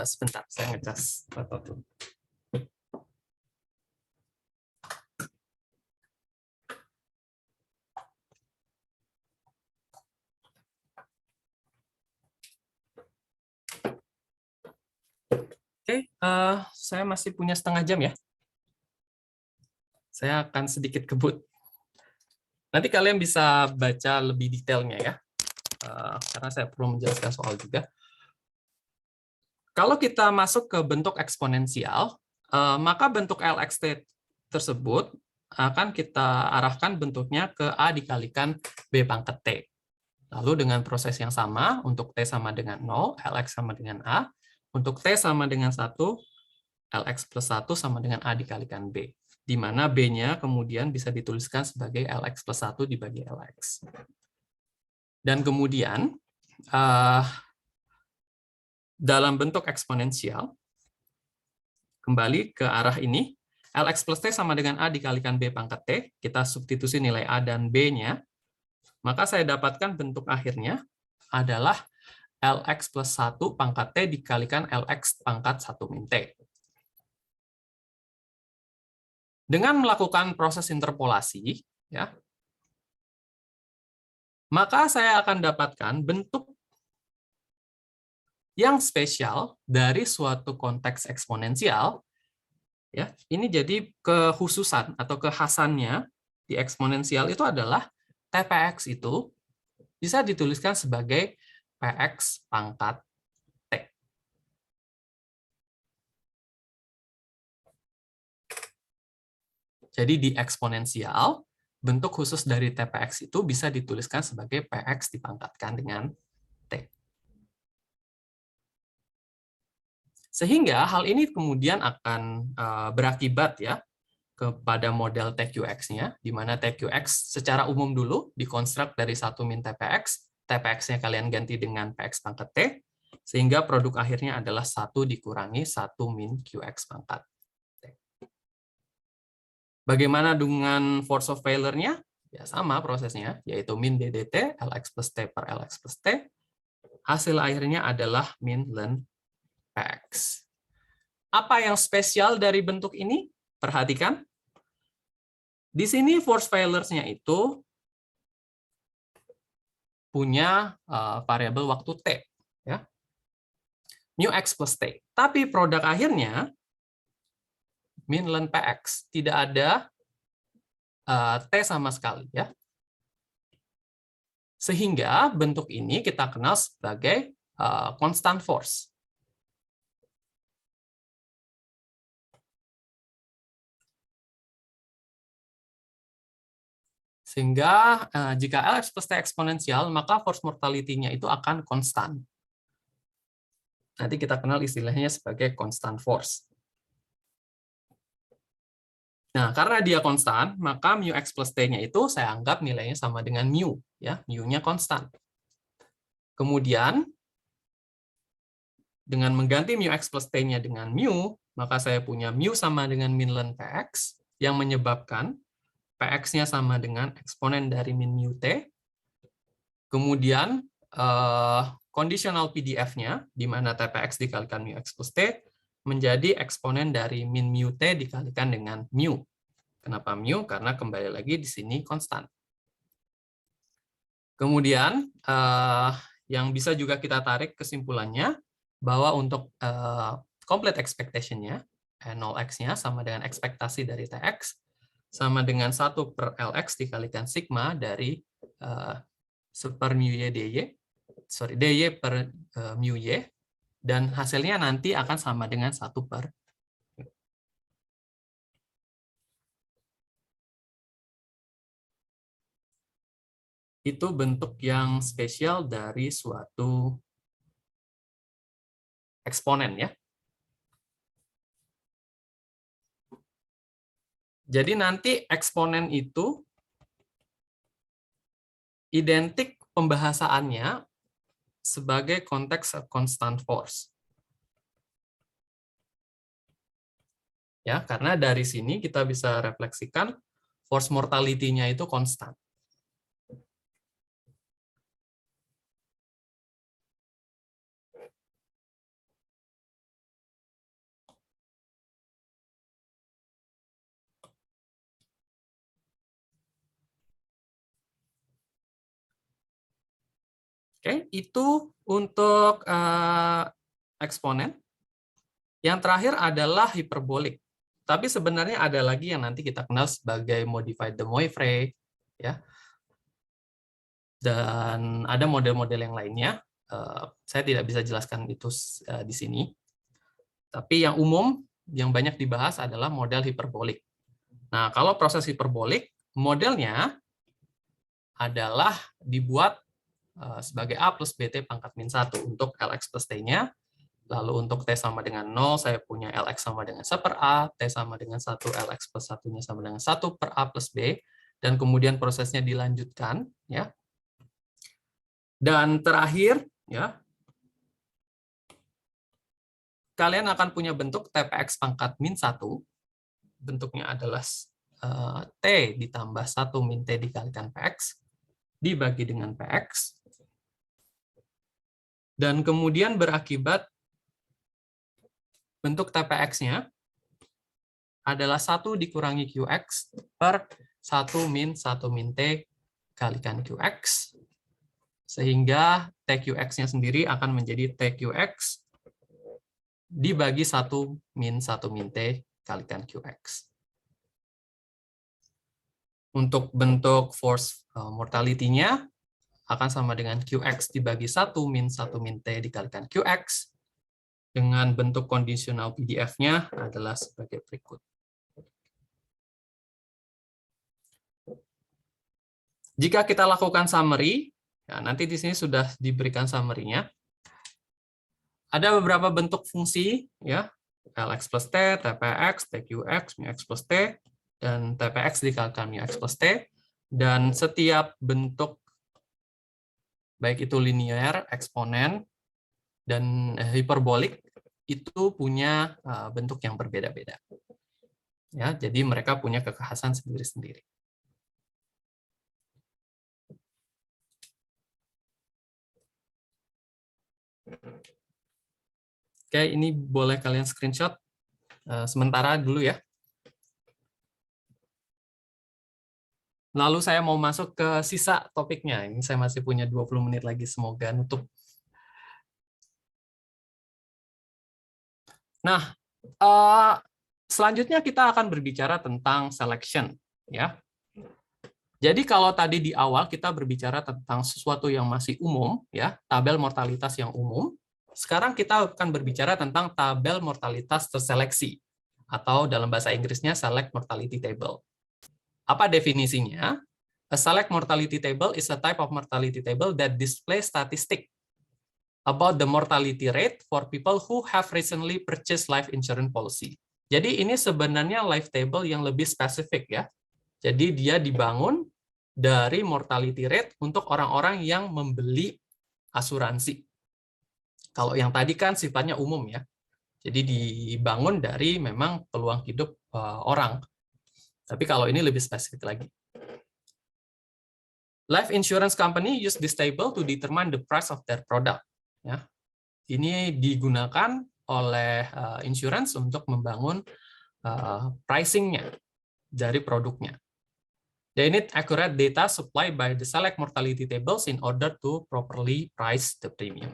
Speaker 1: Sebentar, saya ngecas laptop dulu. Oke, saya masih punya setengah jam ya. Saya akan sedikit kebut. Nanti kalian bisa baca lebih detailnya ya, karena saya perlu menjelaskan soal juga. Kalau kita masuk ke bentuk eksponensial, maka bentuk LXT tersebut akan kita arahkan bentuknya ke A dikalikan B pangkat T. Lalu dengan proses yang sama, untuk T sama dengan 0, LX sama dengan A. Untuk T sama dengan 1, LX plus 1 sama dengan A dikalikan B. Di mana B-nya kemudian bisa dituliskan sebagai LX plus 1 dibagi LX. Dan kemudian, dalam bentuk eksponensial, kembali ke arah ini, LX plus T sama dengan A dikalikan B pangkat T, kita substitusi nilai A dan B-nya, maka saya dapatkan bentuk akhirnya adalah LX plus 1 pangkat T dikalikan LX pangkat 1 min T. Dengan melakukan proses interpolasi, ya, maka saya akan dapatkan bentuk yang spesial dari suatu konteks eksponensial. Ya, ini jadi kekhususan atau kekhasannya di eksponensial itu adalah TPX itu bisa dituliskan sebagai PX pangkat T. Jadi di eksponensial, bentuk khusus dari TPX itu bisa dituliskan sebagai PX dipangkatkan dengan T. Sehingga hal ini kemudian akan berakibat ya kepada model TQX-nya, di mana TQX secara umum dulu dikonstruk dari 1 min TPX, TPX-nya kalian ganti dengan PX pangkat T, sehingga produk akhirnya adalah 1 dikurangi 1 min QX pangkat T. Bagaimana dengan force of failure-nya? Ya sama prosesnya, yaitu min DDT, LX plus T per LX plus T. Hasil akhirnya adalah min ln PX. Apa yang spesial dari bentuk ini? Perhatikan. Di sini force failures-nya itu punya variabel waktu T. Ya. Mu X plus T. Tapi produk akhirnya, min ln PX, tidak ada T sama sekali. Ya. Sehingga bentuk ini kita kenal sebagai constant force. Sehingga jika LX plus T eksponensial, maka force mortality-nya itu akan konstan. Nanti kita kenal istilahnya sebagai constant force. Nah, karena dia konstan, maka mu X plus T-nya itu saya anggap nilainya sama dengan mu. Ya, mu-nya konstan. Kemudian, dengan mengganti mu X plus T-nya dengan mu, maka saya punya mu sama dengan min ln PX, yang menyebabkan PX-nya sama dengan eksponen dari min mu T. Kemudian conditional PDF-nya, di mana TPX dikalikan mu X plus T, menjadi eksponen dari min mu T dikalikan dengan mu. Kenapa mu? Karena kembali lagi di sini konstan. Kemudian, yang bisa juga kita tarik kesimpulannya, bahwa untuk complete expectation-nya, N0X-nya sama dengan ekspektasi dari TX, sama dengan 1 per LX dikalikan sigma dari per mu Y dy, dy per mu Y, dan hasilnya nanti akan sama dengan 1 per itu bentuk yang spesial dari suatu eksponen ya. Jadi nanti eksponen itu identik pembahasaannya sebagai konteks constant force. Ya, karena dari sini kita bisa refleksikan force mortality-nya itu konstan. Oke, itu untuk eksponen. Yang terakhir adalah hiperbolik. Tapi sebenarnya ada lagi yang nanti kita kenal sebagai modified de Moivre, ya. Dan ada model-model yang lainnya. Saya tidak bisa jelaskan itu di sini. Tapi yang umum, yang banyak dibahas adalah model hiperbolik. Nah, kalau proses hiperbolik, modelnya adalah dibuat sebagai A plus BT pangkat min 1 untuk LX plus T-nya. Lalu untuk T sama dengan 0, saya punya LX sama dengan 1 per A, T sama dengan 1, LX plus 1-nya sama dengan 1 per A plus B, dan kemudian prosesnya dilanjutkan. Ya. Dan terakhir, ya, kalian akan punya bentuk TPX pangkat min 1, bentuknya adalah T ditambah 1 min T dikalikan PX, dibagi dengan PX, dan kemudian berakibat bentuk TPX-nya adalah 1 dikurangi QX per 1 min T kalikan QX, sehingga TQX-nya sendiri akan menjadi TQX dibagi 1 min T kalikan QX. Untuk bentuk force mortality-nya akan sama dengan QX dibagi 1 min T dikalikan QX, dengan bentuk kondisional PDF-nya adalah sebagai berikut. Jika kita lakukan summary, ya nanti di sini sudah diberikan summary-nya. Ada beberapa bentuk fungsi, ya, LX plus T, TPX, TQX, MUX plus T, dan TPX dikalikan MUX plus T, dan setiap bentuk, baik itu linear, eksponen, dan hiperbolik, itu punya bentuk yang berbeda-beda. Ya, jadi mereka punya kekhasan sendiri-sendiri. Oke, ini boleh kalian screenshot sementara dulu ya. Lalu saya mau masuk ke sisa topiknya. Ini saya masih punya 20 menit lagi, semoga nutup. Nah, selanjutnya kita akan berbicara tentang selection, ya. Jadi kalau tadi di awal kita berbicara tentang sesuatu yang masih umum, ya, tabel mortalitas yang umum. Sekarang kita akan berbicara tentang tabel mortalitas terseleksi, atau dalam bahasa Inggrisnya select mortality table. Apa definisinya? A select mortality table is a type of mortality table that displays statistic about the mortality rate for people who have recently purchased life insurance policy. Jadi ini sebenarnya life table yang lebih spesifik ya. Jadi dia dibangun dari mortality rate untuk orang-orang yang membeli asuransi. Kalau yang tadi kan sifatnya umum ya. Jadi dibangun dari memang peluang hidup orang. Tapi kalau ini lebih spesifik lagi. Life insurance company use this table to determine the price of their product. Ya, ini digunakan oleh insurance untuk membangun pricing-nya dari produknya. They need accurate data supplied by the select mortality tables in order to properly price the premium.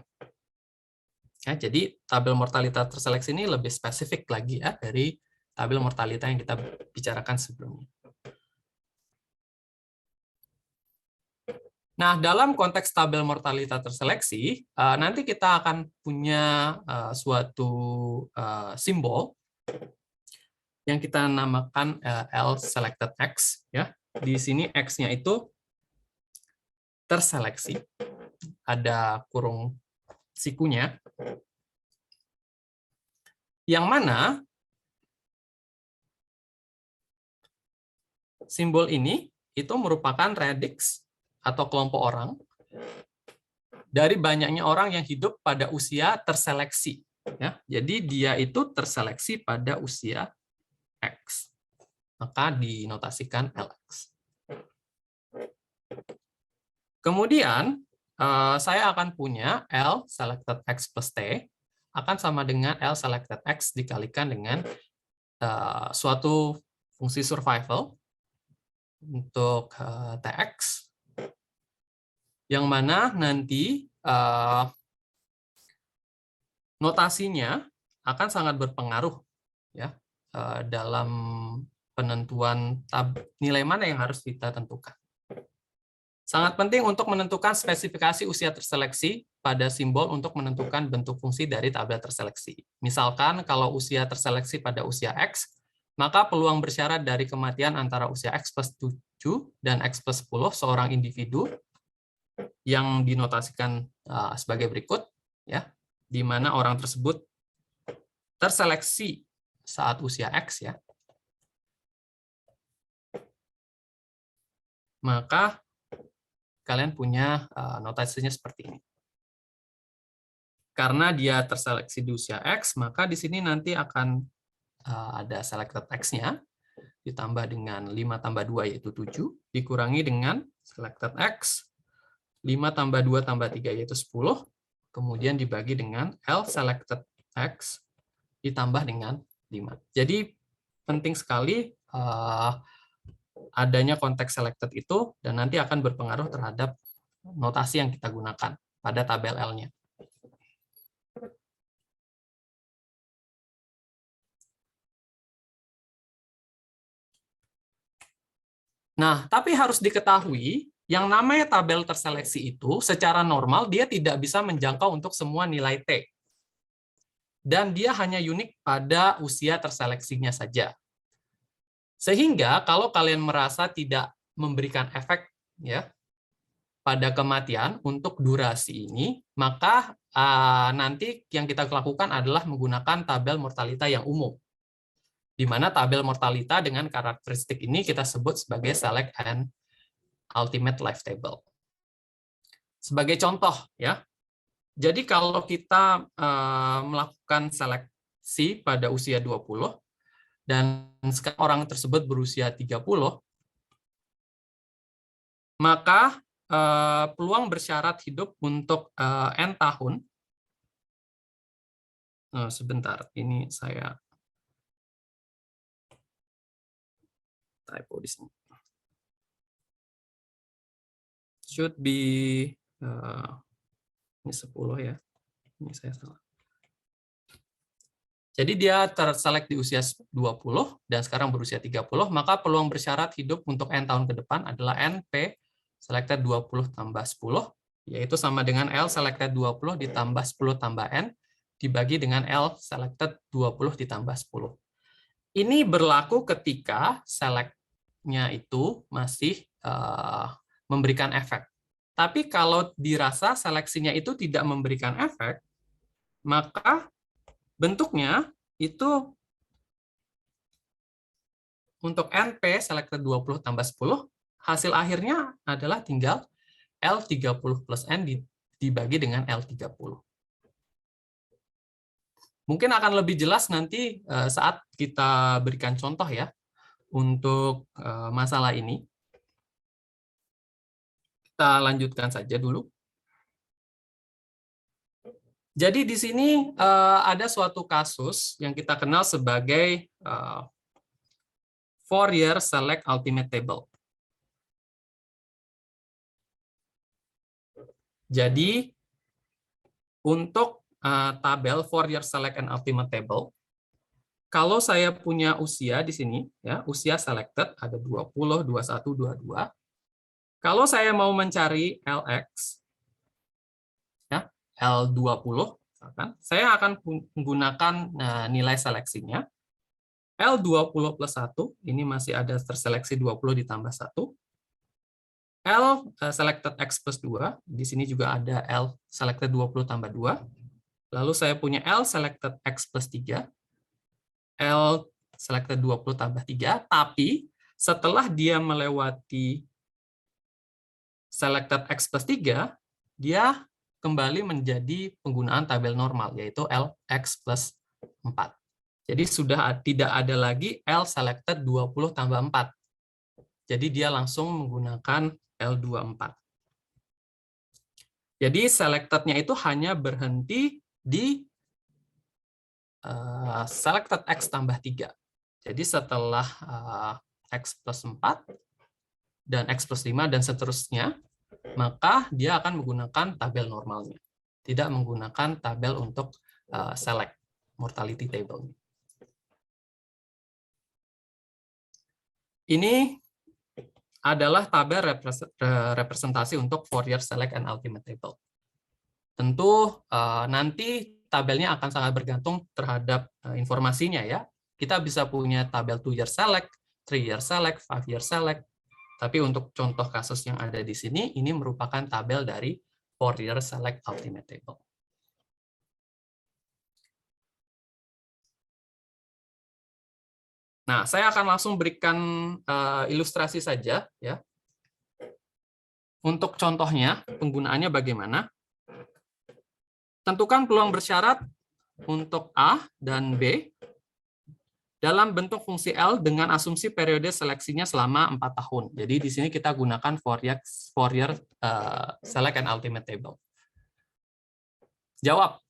Speaker 1: Ya, jadi tabel mortalitas terseleksi ini lebih spesifik lagi ya dari tabel mortalitas yang kita bicarakan sebelumnya. Nah, dalam konteks tabel mortalitas terseleksi, nanti kita akan punya suatu simbol yang kita namakan L selected X. Ya, di sini X-nya itu terseleksi, ada kurung sikunya, yang mana simbol ini itu merupakan radix atau kelompok orang dari banyaknya orang yang hidup pada usia terseleksi. Ya, jadi dia itu terseleksi pada usia X. Maka dinotasikan LX. Kemudian, saya akan punya L selected X plus T akan sama dengan L selected X dikalikan dengan suatu fungsi survival untuk TX, yang mana nanti notasinya akan sangat berpengaruh ya dalam penentuan nilai mana yang harus kita tentukan. Sangat penting untuk menentukan spesifikasi usia terseleksi pada simbol untuk menentukan bentuk fungsi dari tabel terseleksi. Misalkan kalau usia terseleksi pada usia X, maka peluang bersyarat dari kematian antara usia X plus 7 dan X plus 10 seorang individu yang dinotasikan sebagai berikut, ya, di mana orang tersebut terseleksi saat usia X, ya, maka kalian punya notasinya seperti ini. Karena dia terseleksi di usia X, maka di sini nanti akan ada selected X-nya, ditambah dengan 5 tambah 2 yaitu 7, dikurangi dengan selected X, 5 tambah 2 tambah 3 yaitu 10, kemudian dibagi dengan L selected X ditambah dengan 5. Jadi penting sekali adanya konteks selected itu, dan nanti akan berpengaruh terhadap notasi yang kita gunakan pada tabel L-nya. Nah, tapi harus diketahui, yang namanya tabel terseleksi itu secara normal dia tidak bisa menjangkau untuk semua nilai T. Dan dia hanya unik pada usia terseleksinya saja. Sehingga kalau kalian merasa tidak memberikan efek ya pada kematian untuk durasi ini, maka nanti yang kita lakukan adalah menggunakan tabel mortalita yang umum. Di mana tabel mortalita dengan karakteristik ini kita sebut sebagai select and ultimate life table. Sebagai contoh, ya, jadi kalau kita melakukan seleksi pada usia 20, dan sekarang orang tersebut berusia 30, maka peluang bersyarat hidup untuk N tahun, sebentar, ini saya typo di sini. Should be ini 10 ya. Ini saya salah. Jadi dia terselect di usia 20 dan sekarang berusia 30, maka peluang bersyarat hidup untuk N tahun ke depan adalah NP selected 20 tambah 10, yaitu sama dengan L selected 20 ditambah 10 tambah N dibagi dengan L selected 20 ditambah 10. Ini berlaku ketika select-nya itu masih memberikan efek. Tapi kalau dirasa seleksinya itu tidak memberikan efek, maka bentuknya itu untuk NP selected 20 tambah 10, hasil akhirnya adalah tinggal L30 plus N dibagi dengan L30. Mungkin akan lebih jelas nanti saat kita berikan contoh ya, untuk masalah ini. Kita lanjutkan saja dulu. Jadi di sini ada suatu kasus yang kita kenal sebagai Fourier Select Ultimate Table. Jadi untuk tabel Fourier Select and Ultimate Table, kalau saya punya usia di sini, ya usia selected ada 20, 21, 22. Kalau saya mau mencari LX, ya L20, saya akan menggunakan nilai seleksinya. L20 plus 1, ini masih ada terseleksi 20 ditambah 1. L selected X plus 2, di sini juga ada L selected 20 tambah 2. Lalu saya punya L selected X plus 3, L selected 20 tambah 3, tapi setelah dia melewati selected X plus 3, dia kembali menjadi penggunaan tabel normal, yaitu LX plus 4. Jadi sudah tidak ada lagi L selected 20 tambah 4. Jadi dia langsung menggunakan L24. Jadi selected-nya itu hanya berhenti di selected X tambah 3. Jadi setelah X plus 4 dan X plus 5 dan seterusnya, maka dia akan menggunakan tabel normalnya. Tidak menggunakan tabel untuk select mortality table. Ini adalah tabel representasi untuk Fourier Select and Ultimate Table. Tentu nanti tabelnya akan sangat bergantung terhadap informasinya ya. Kita bisa punya tabel 2-year select, 3-year select, 5-year select. Tapi untuk contoh kasus yang ada di sini, ini merupakan tabel dari Fourier Select Ultimate Table. Nah, saya akan langsung berikan ilustrasi saja ya. Untuk contohnya, penggunaannya bagaimana? Tentukan peluang bersyarat untuk A dan B dalam bentuk fungsi L dengan asumsi periode seleksinya selama 4 tahun. Jadi di sini kita gunakan Fourier Select and Ultimate Table. Jawab.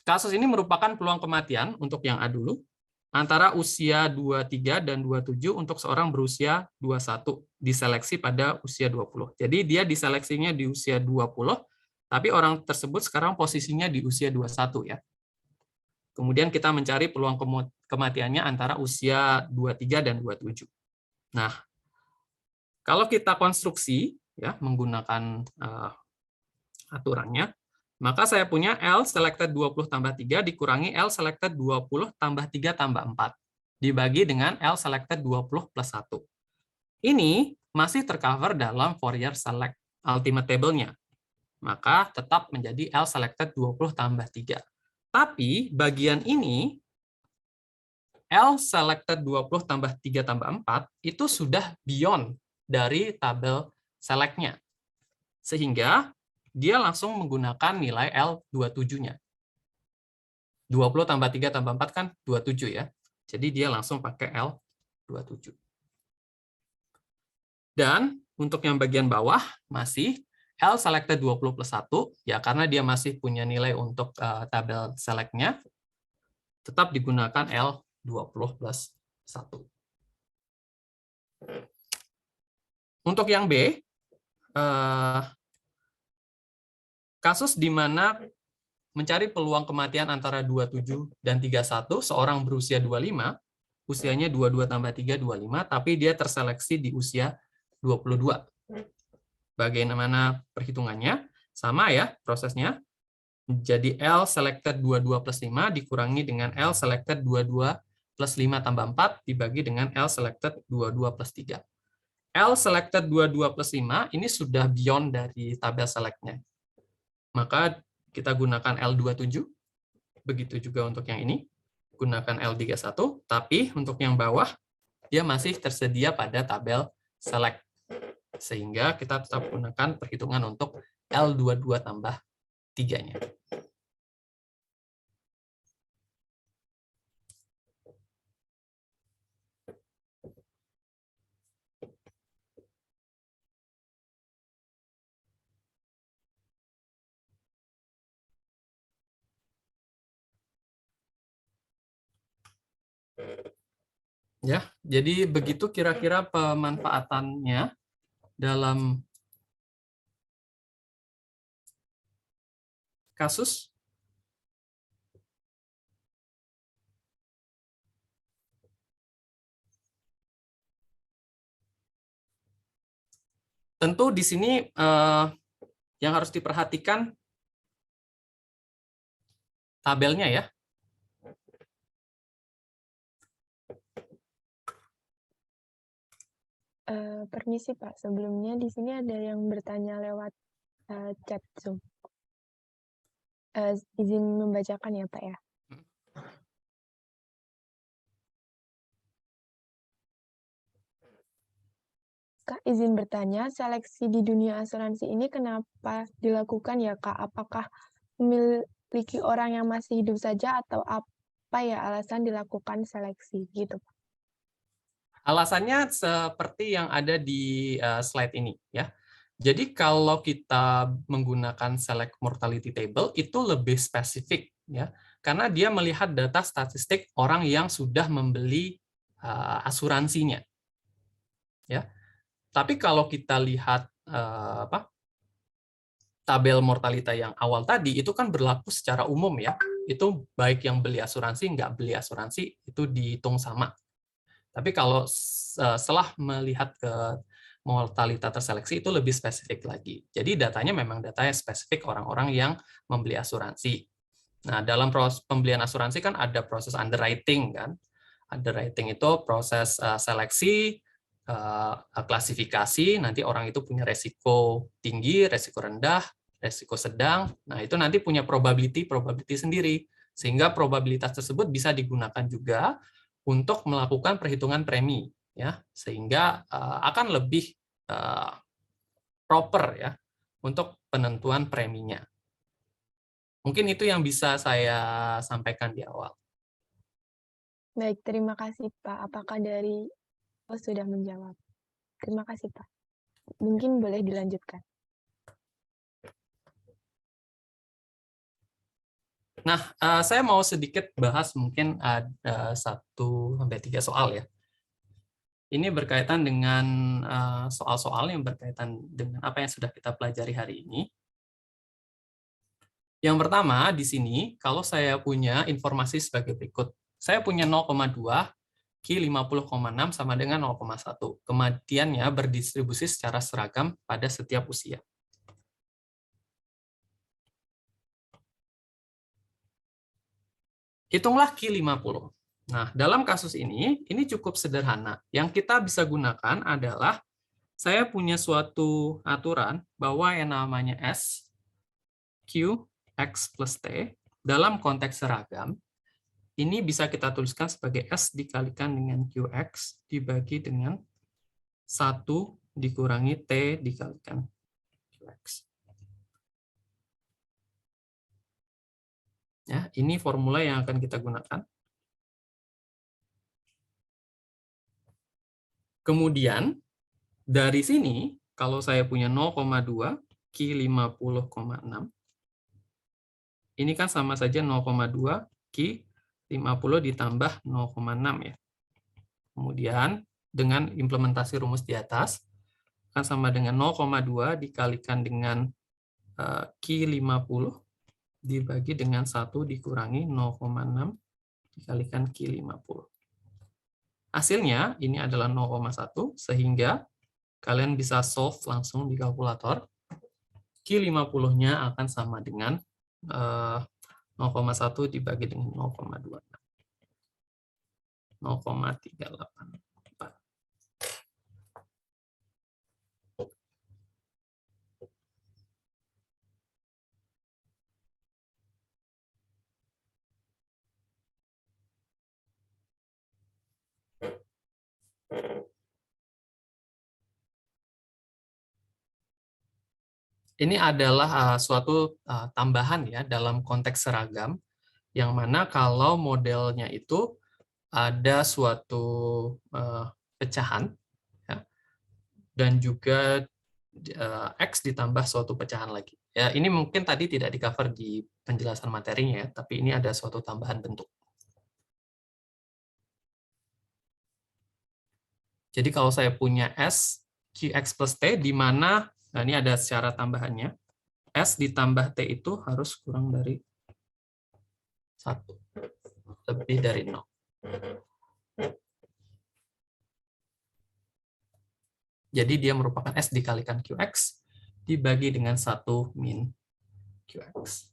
Speaker 1: Kasus ini merupakan peluang kematian untuk yang A dulu, antara usia 23 dan 27 untuk seorang berusia 21 diseleksi pada usia 20. Jadi dia diseleksinya di usia 20, tapi orang tersebut sekarang posisinya di usia 21 ya. Kemudian kita mencari peluang kematiannya antara usia 23 dan 27. Nah, kalau kita konstruksi ya menggunakan aturannya, maka saya punya L selected 20 tambah 3 dikurangi L selected 20 tambah 3 tambah 4. Dibagi dengan L selected 20 plus 1. Ini masih tercover dalam Fourier Select Ultimate Table-nya. Maka tetap menjadi L selected 20 tambah 3. Tapi bagian ini, L selected 20 tambah 3 tambah 4, itu sudah beyond dari tabel select-nya. Sehingga dia langsung menggunakan nilai L27-nya. 20 tambah 3 tambah 4 kan 27 ya. Jadi dia langsung pakai L27. Dan untuk yang bagian bawah masih L selected 20 plus 1, ya karena dia masih punya nilai untuk tabel select-nya, tetap digunakan L20 plus 1. Untuk yang B, kasus di mana mencari peluang kematian antara 27 dan 31, seorang berusia 25, usianya 22 tambah 3, 25, tapi dia terseleksi di usia 22. Bagaimana perhitungannya? Sama ya prosesnya. Jadi L selected 22 plus 5 dikurangi dengan L selected 22 plus 5 tambah 4 dibagi dengan L selected 22 plus 3. L selected 22 plus 5 ini sudah beyond dari tabel select-nya. Maka kita gunakan L27, begitu juga untuk yang ini, gunakan L31, tapi untuk yang bawah, dia masih tersedia pada tabel select. Sehingga kita tetap gunakan perhitungan untuk L22 tambah 3-nya. Ya, jadi begitu kira-kira pemanfaatannya dalam kasus. Tentu di sini yang harus diperhatikan tabelnya ya.
Speaker 2: Permisi Pak, sebelumnya di sini ada yang bertanya lewat chat Zoom. Izin membacakan ya Pak ya. Kak, izin bertanya, seleksi di dunia asuransi ini kenapa dilakukan ya Kak? Apakah memiliki orang yang masih hidup saja atau apa ya alasan dilakukan seleksi gitu Pak?
Speaker 1: Alasannya seperti yang ada di slide ini ya. Jadi kalau kita menggunakan select mortality table itu lebih spesifik ya, karena dia melihat data statistik orang yang sudah membeli asuransinya. Ya. Tapi kalau kita lihat tabel mortalita yang awal tadi itu kan berlaku secara umum ya. Itu baik yang beli asuransi, nggak beli asuransi itu dihitung sama. Tapi kalau setelah melihat ke mortalita terseleksi itu lebih spesifik lagi. Jadi datanya memang datanya spesifik orang-orang yang membeli asuransi. Nah, dalam proses pembelian asuransi kan ada proses underwriting kan. Underwriting itu proses seleksi, klasifikasi, nanti orang itu punya resiko tinggi, resiko rendah, resiko sedang. Nah, itu nanti punya probability sendiri. Sehingga probabilitas tersebut bisa digunakan juga untuk melakukan perhitungan premi ya, sehingga akan lebih proper ya untuk penentuan preminya. Mungkin itu yang bisa saya sampaikan di awal.
Speaker 2: Baik, terima kasih Pak. Apakah dari sudah menjawab? Terima kasih Pak. Mungkin boleh dilanjutkan.
Speaker 1: Nah, saya mau sedikit bahas mungkin ada 1-3 soal ya. Ini berkaitan dengan soal-soal yang berkaitan dengan apa yang sudah kita pelajari hari ini. Yang pertama, di sini, kalau saya punya informasi sebagai berikut. Saya punya 0,2, Q 50,6 sama dengan 0,1. Kematiannya berdistribusi secara seragam pada setiap usia. Hitunglah Q 50. Nah, dalam kasus ini cukup sederhana. Yang kita bisa gunakan adalah saya punya suatu aturan bahwa yang namanya S, Q, X plus T, dalam konteks seragam, ini bisa kita tuliskan sebagai S dikalikan dengan QX dibagi dengan 1 dikurangi T dikalikan QX. Ya, ini formula yang akan kita gunakan. Kemudian, dari sini, kalau saya punya 0,2, Q 50,6, ini kan sama saja 0,2 Q 50 ditambah 0,6 ya. Kemudian, dengan implementasi rumus di atas, akan sama dengan 0,2 dikalikan dengan Q 50 dibagi dengan 1 dikurangi 0,6 dikalikan Q 50. Hasilnya ini adalah 0,1, sehingga kalian bisa solve langsung di kalkulator. Q 50-nya akan sama dengan 0,1 dibagi dengan 0,26. 0,384. Ini adalah suatu tambahan ya dalam konteks seragam, yang mana kalau modelnya itu ada suatu pecahan ya, dan juga X ditambah suatu pecahan lagi. Ya, ini mungkin tadi tidak di-cover di penjelasan materinya, tapi ini ada suatu tambahan bentuk. Jadi kalau saya punya S, QX plus T, di mana, nah ini ada syarat tambahannya, S ditambah T itu harus kurang dari 1, lebih dari 0. Jadi dia merupakan S dikalikan QX, dibagi dengan 1 min QX.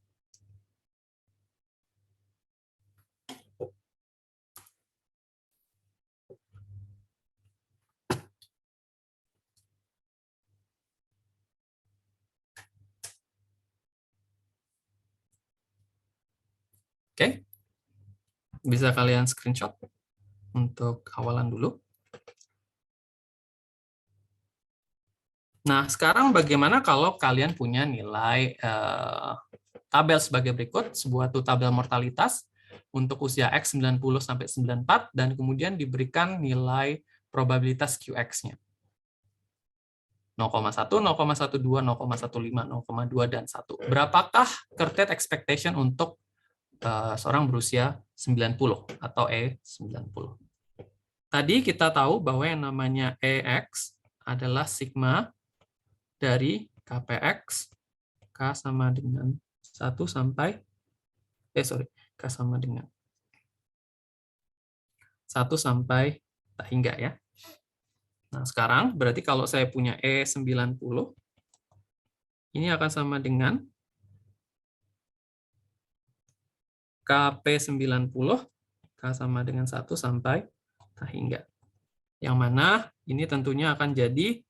Speaker 1: Oke, bisa kalian screenshot untuk awalan dulu. Nah, sekarang bagaimana kalau kalian punya nilai tabel sebagai berikut, sebuah tabel mortalitas untuk usia X 90 sampai 94 dan kemudian diberikan nilai probabilitas QX-nya. 0,1, 0,12, 0,15, 0,2 dan 1. Berapakah current expectation untuk seorang berusia 90 atau E90? Tadi kita tahu bahwa yang namanya EX adalah sigma dari KPX, K sama dengan 1 sampai, K sama dengan 1 sampai tak hingga ya. Nah, sekarang berarti kalau saya punya E90, ini akan sama dengan KP90, K sama dengan 1 sampai tak hingga. Yang mana ini tentunya akan jadi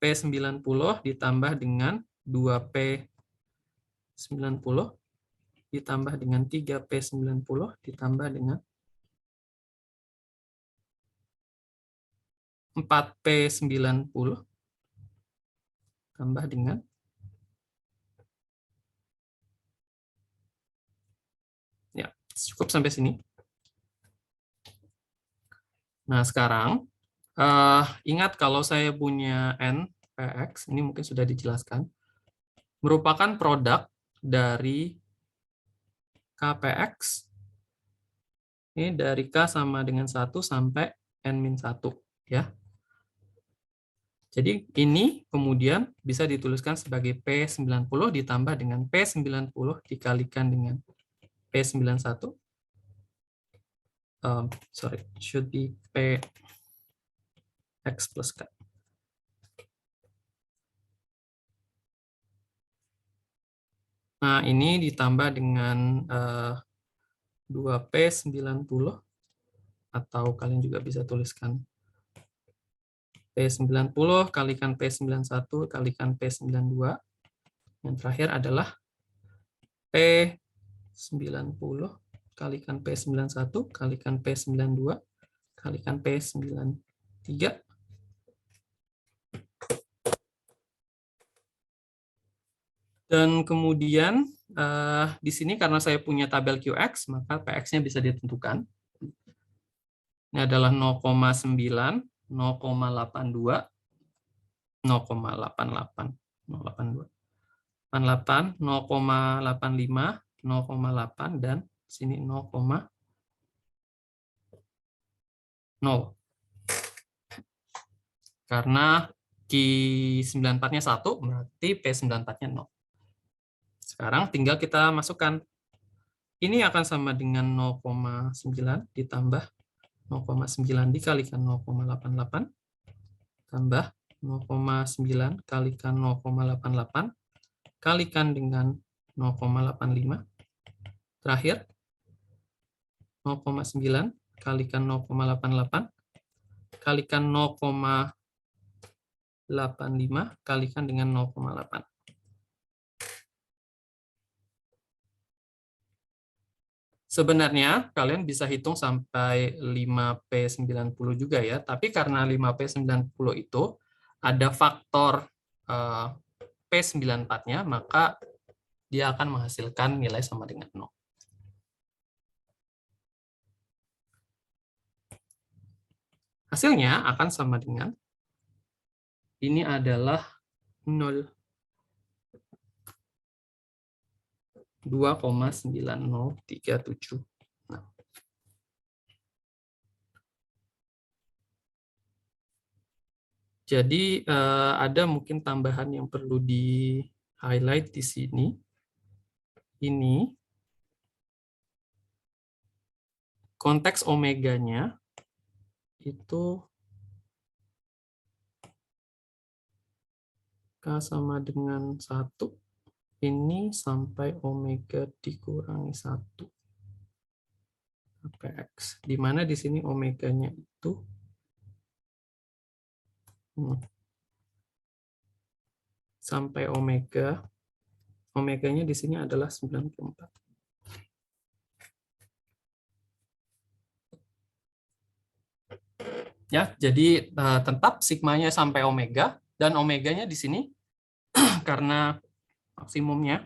Speaker 1: P90 ditambah dengan 2P90 ditambah dengan 3P90 ditambah dengan 4P90 tambah dengan ya, cukup sampai sini. Nah, sekarang ingat kalau saya punya N PX, ini mungkin sudah dijelaskan, merupakan produk dari KPX ini dari K sama dengan 1 sampai N-1 ya. Jadi ini kemudian bisa dituliskan sebagai P90 ditambah dengan P90 dikalikan dengan P91. Sorry, should be PX plus K. Nah, ini ditambah dengan 2P90 atau kalian juga bisa tuliskan P90 kalikan P91 kalikan P92. Yang terakhir adalah P90 kalikan P91 kalikan P92 kalikan P93. Dan kemudian di sini karena saya punya tabel QX, maka PX-nya bisa ditentukan. Ini adalah 0,9, 0,82, 0,88, 0,82, 88, 0,85, 0,8, dan sini 0,0. Karena Q94-nya 1, berarti P94-nya 0. Sekarang tinggal kita masukkan. Ini akan sama dengan 0,9 ditambah 0,9 dikalikan 0,88 tambah 0,9 kalikan 0,88 kalikan dengan 0,85. Terakhir 0,9 kalikan 0,88 kalikan 0,85 kalikan dengan 0,8. Sebenarnya kalian bisa hitung sampai 5P90 juga ya, tapi karena 5P90 itu ada faktor P94-nya, maka dia akan menghasilkan nilai sama dengan 0. Hasilnya akan sama dengan, ini adalah 0. 2,9037. Jadi ada mungkin tambahan yang perlu di-highlight di sini. Ini konteks omeganya itu K sama dengan 1. Ini sampai omega dikurangi 1. Px. Di mana di sini omeganya itu sampai omeganya di sini adalah 94. Ya, jadi tetap sigmanya sampai omega dan omeganya di sini karena maksimumnya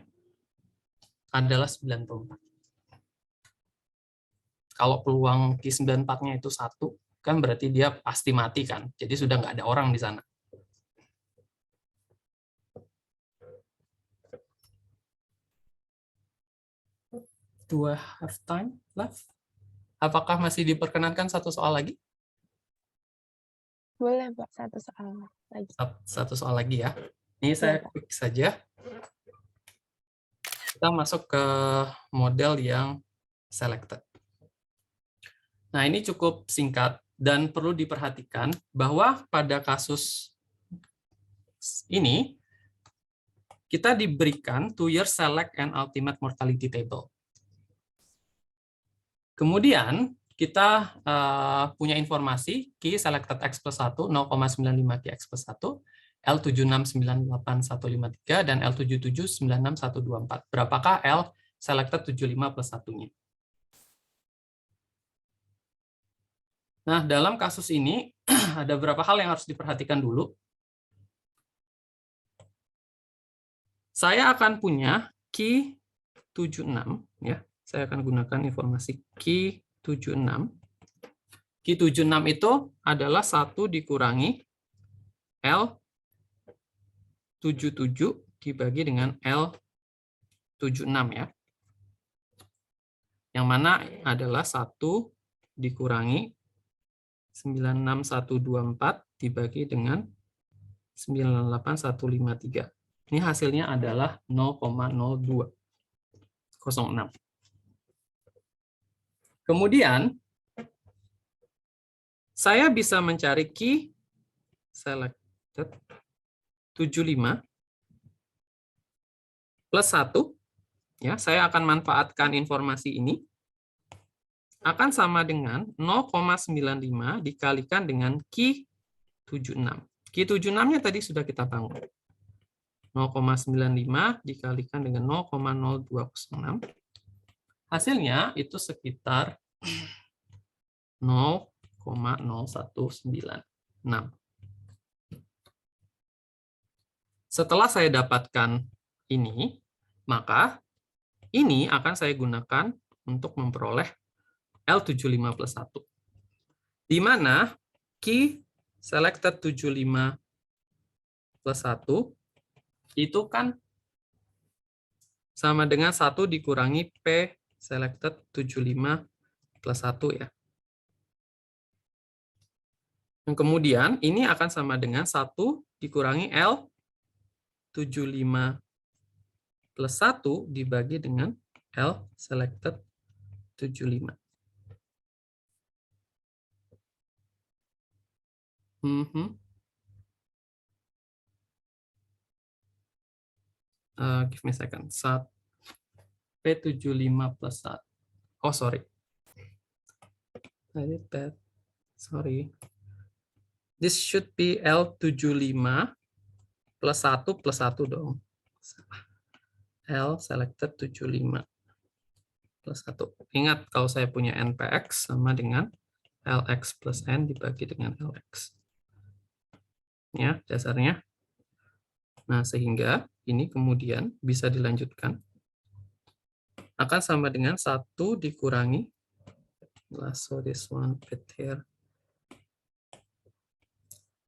Speaker 1: adalah 94. Kalau peluang Q94-nya itu 1, kan berarti dia pasti mati kan. Jadi sudah nggak ada orang di sana. Do I have time left? Apakah masih diperkenankan satu soal lagi?
Speaker 2: Boleh, Pak, satu soal lagi.
Speaker 1: Satu soal lagi ya. Ini saya quick saja. Kita masuk ke model yang selected. Nah, ini cukup singkat dan perlu diperhatikan bahwa pada kasus ini kita diberikan 2-year select and ultimate mortality table. Kemudian kita punya informasi Q selected X plus 1 0,95 Q X plus 1, L7698153 dan L7796124. Berapakah L selected 75 plus 1-nya? Nah, dalam kasus ini ada beberapa hal yang harus diperhatikan dulu. Saya akan punya Q76 ya. Saya akan gunakan informasi Q76. Q76 itu adalah 1 dikurangi L77 dibagi dengan L76 ya. Yang mana adalah 1 dikurangi 96124 dibagi dengan 98153. Ini hasilnya adalah 0,0206. Kemudian saya bisa mencari Q selected 75 plus 1. Ya, saya akan manfaatkan informasi ini. Akan sama dengan 0,95 dikalikan dengan Q76. Q76-nya tadi sudah kita bangun. 0,95 dikalikan dengan 0,0206. Hasilnya itu sekitar 0,0196. Setelah saya dapatkan ini, maka ini akan saya gunakan untuk memperoleh L75 plus 1. Di mana Q selected 75 plus 1 itu kan sama dengan 1 dikurangi P selected 75 plus 1 ya. Dan kemudian ini akan sama dengan 1 dikurangi L75 plus 1 dibagi dengan L selected 75. Give me a second. P75 plus 1. Oh, sorry. I did that. Sorry. This should be L75 plus 1 dong. L selected 75 plus 1. Ingat, kalau saya punya NPX sama dengan LX plus N dibagi dengan LX. Ya, dasarnya. Nah, sehingga ini kemudian bisa dilanjutkan. Akan sama dengan 1 dikurangi. So this one fit here.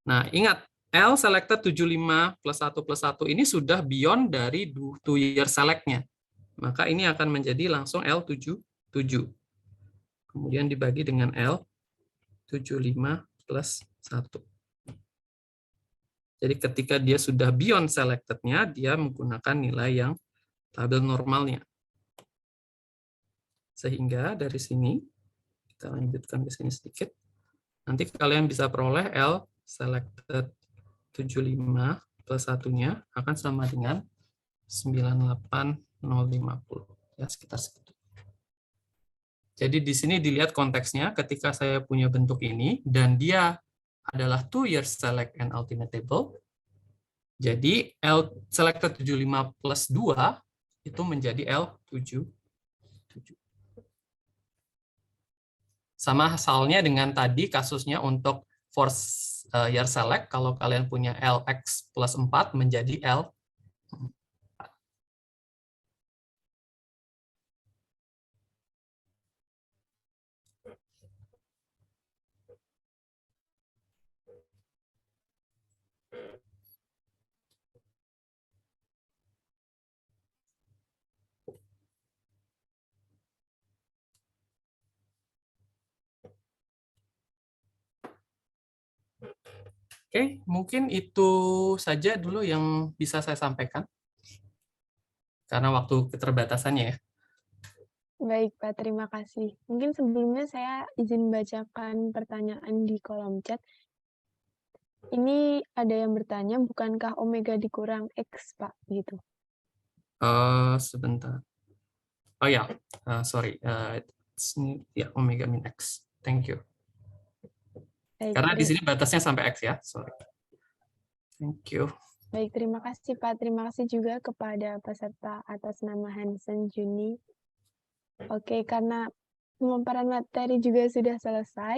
Speaker 1: Nah, ingat, L selected 75 plus 1 ini sudah beyond dari 2-year select-nya. Maka ini akan menjadi langsung L77. Kemudian dibagi dengan L75 plus 1. Jadi ketika dia sudah beyond selected-nya, dia menggunakan nilai yang tabel normalnya. Sehingga dari sini, kita lanjutkan ke sini sedikit, nanti kalian bisa peroleh L selected 75 plus satunya akan sama dengan 98050. Ya, sekitar segitu. Jadi di sini dilihat konteksnya ketika saya punya bentuk ini dan dia adalah 2 years select and ultimate table. Jadi L selected 75 plus 2 itu menjadi L77. Sama halnya dengan tadi kasusnya untuk force year select, kalau kalian punya LX plus 4 menjadi L. Oke, mungkin itu saja dulu yang bisa saya sampaikan. Karena waktu keterbatasannya ya.
Speaker 2: Baik, Pak, terima kasih. Mungkin sebelumnya saya izin bacakan pertanyaan di kolom chat. Ini ada yang bertanya, bukankah omega dikurang X, Pak? Gitu.
Speaker 1: Sebentar. Oh ya, sorry. Ya, omega min X. Thank you.
Speaker 2: Baik,
Speaker 1: Karena di sini batasnya sampai X ya. Sorry. Thank you.
Speaker 2: Baik, terima kasih, Pak. Terima kasih juga kepada peserta atas nama Hansen Juni. Oke, karena pemaparan materi juga sudah selesai,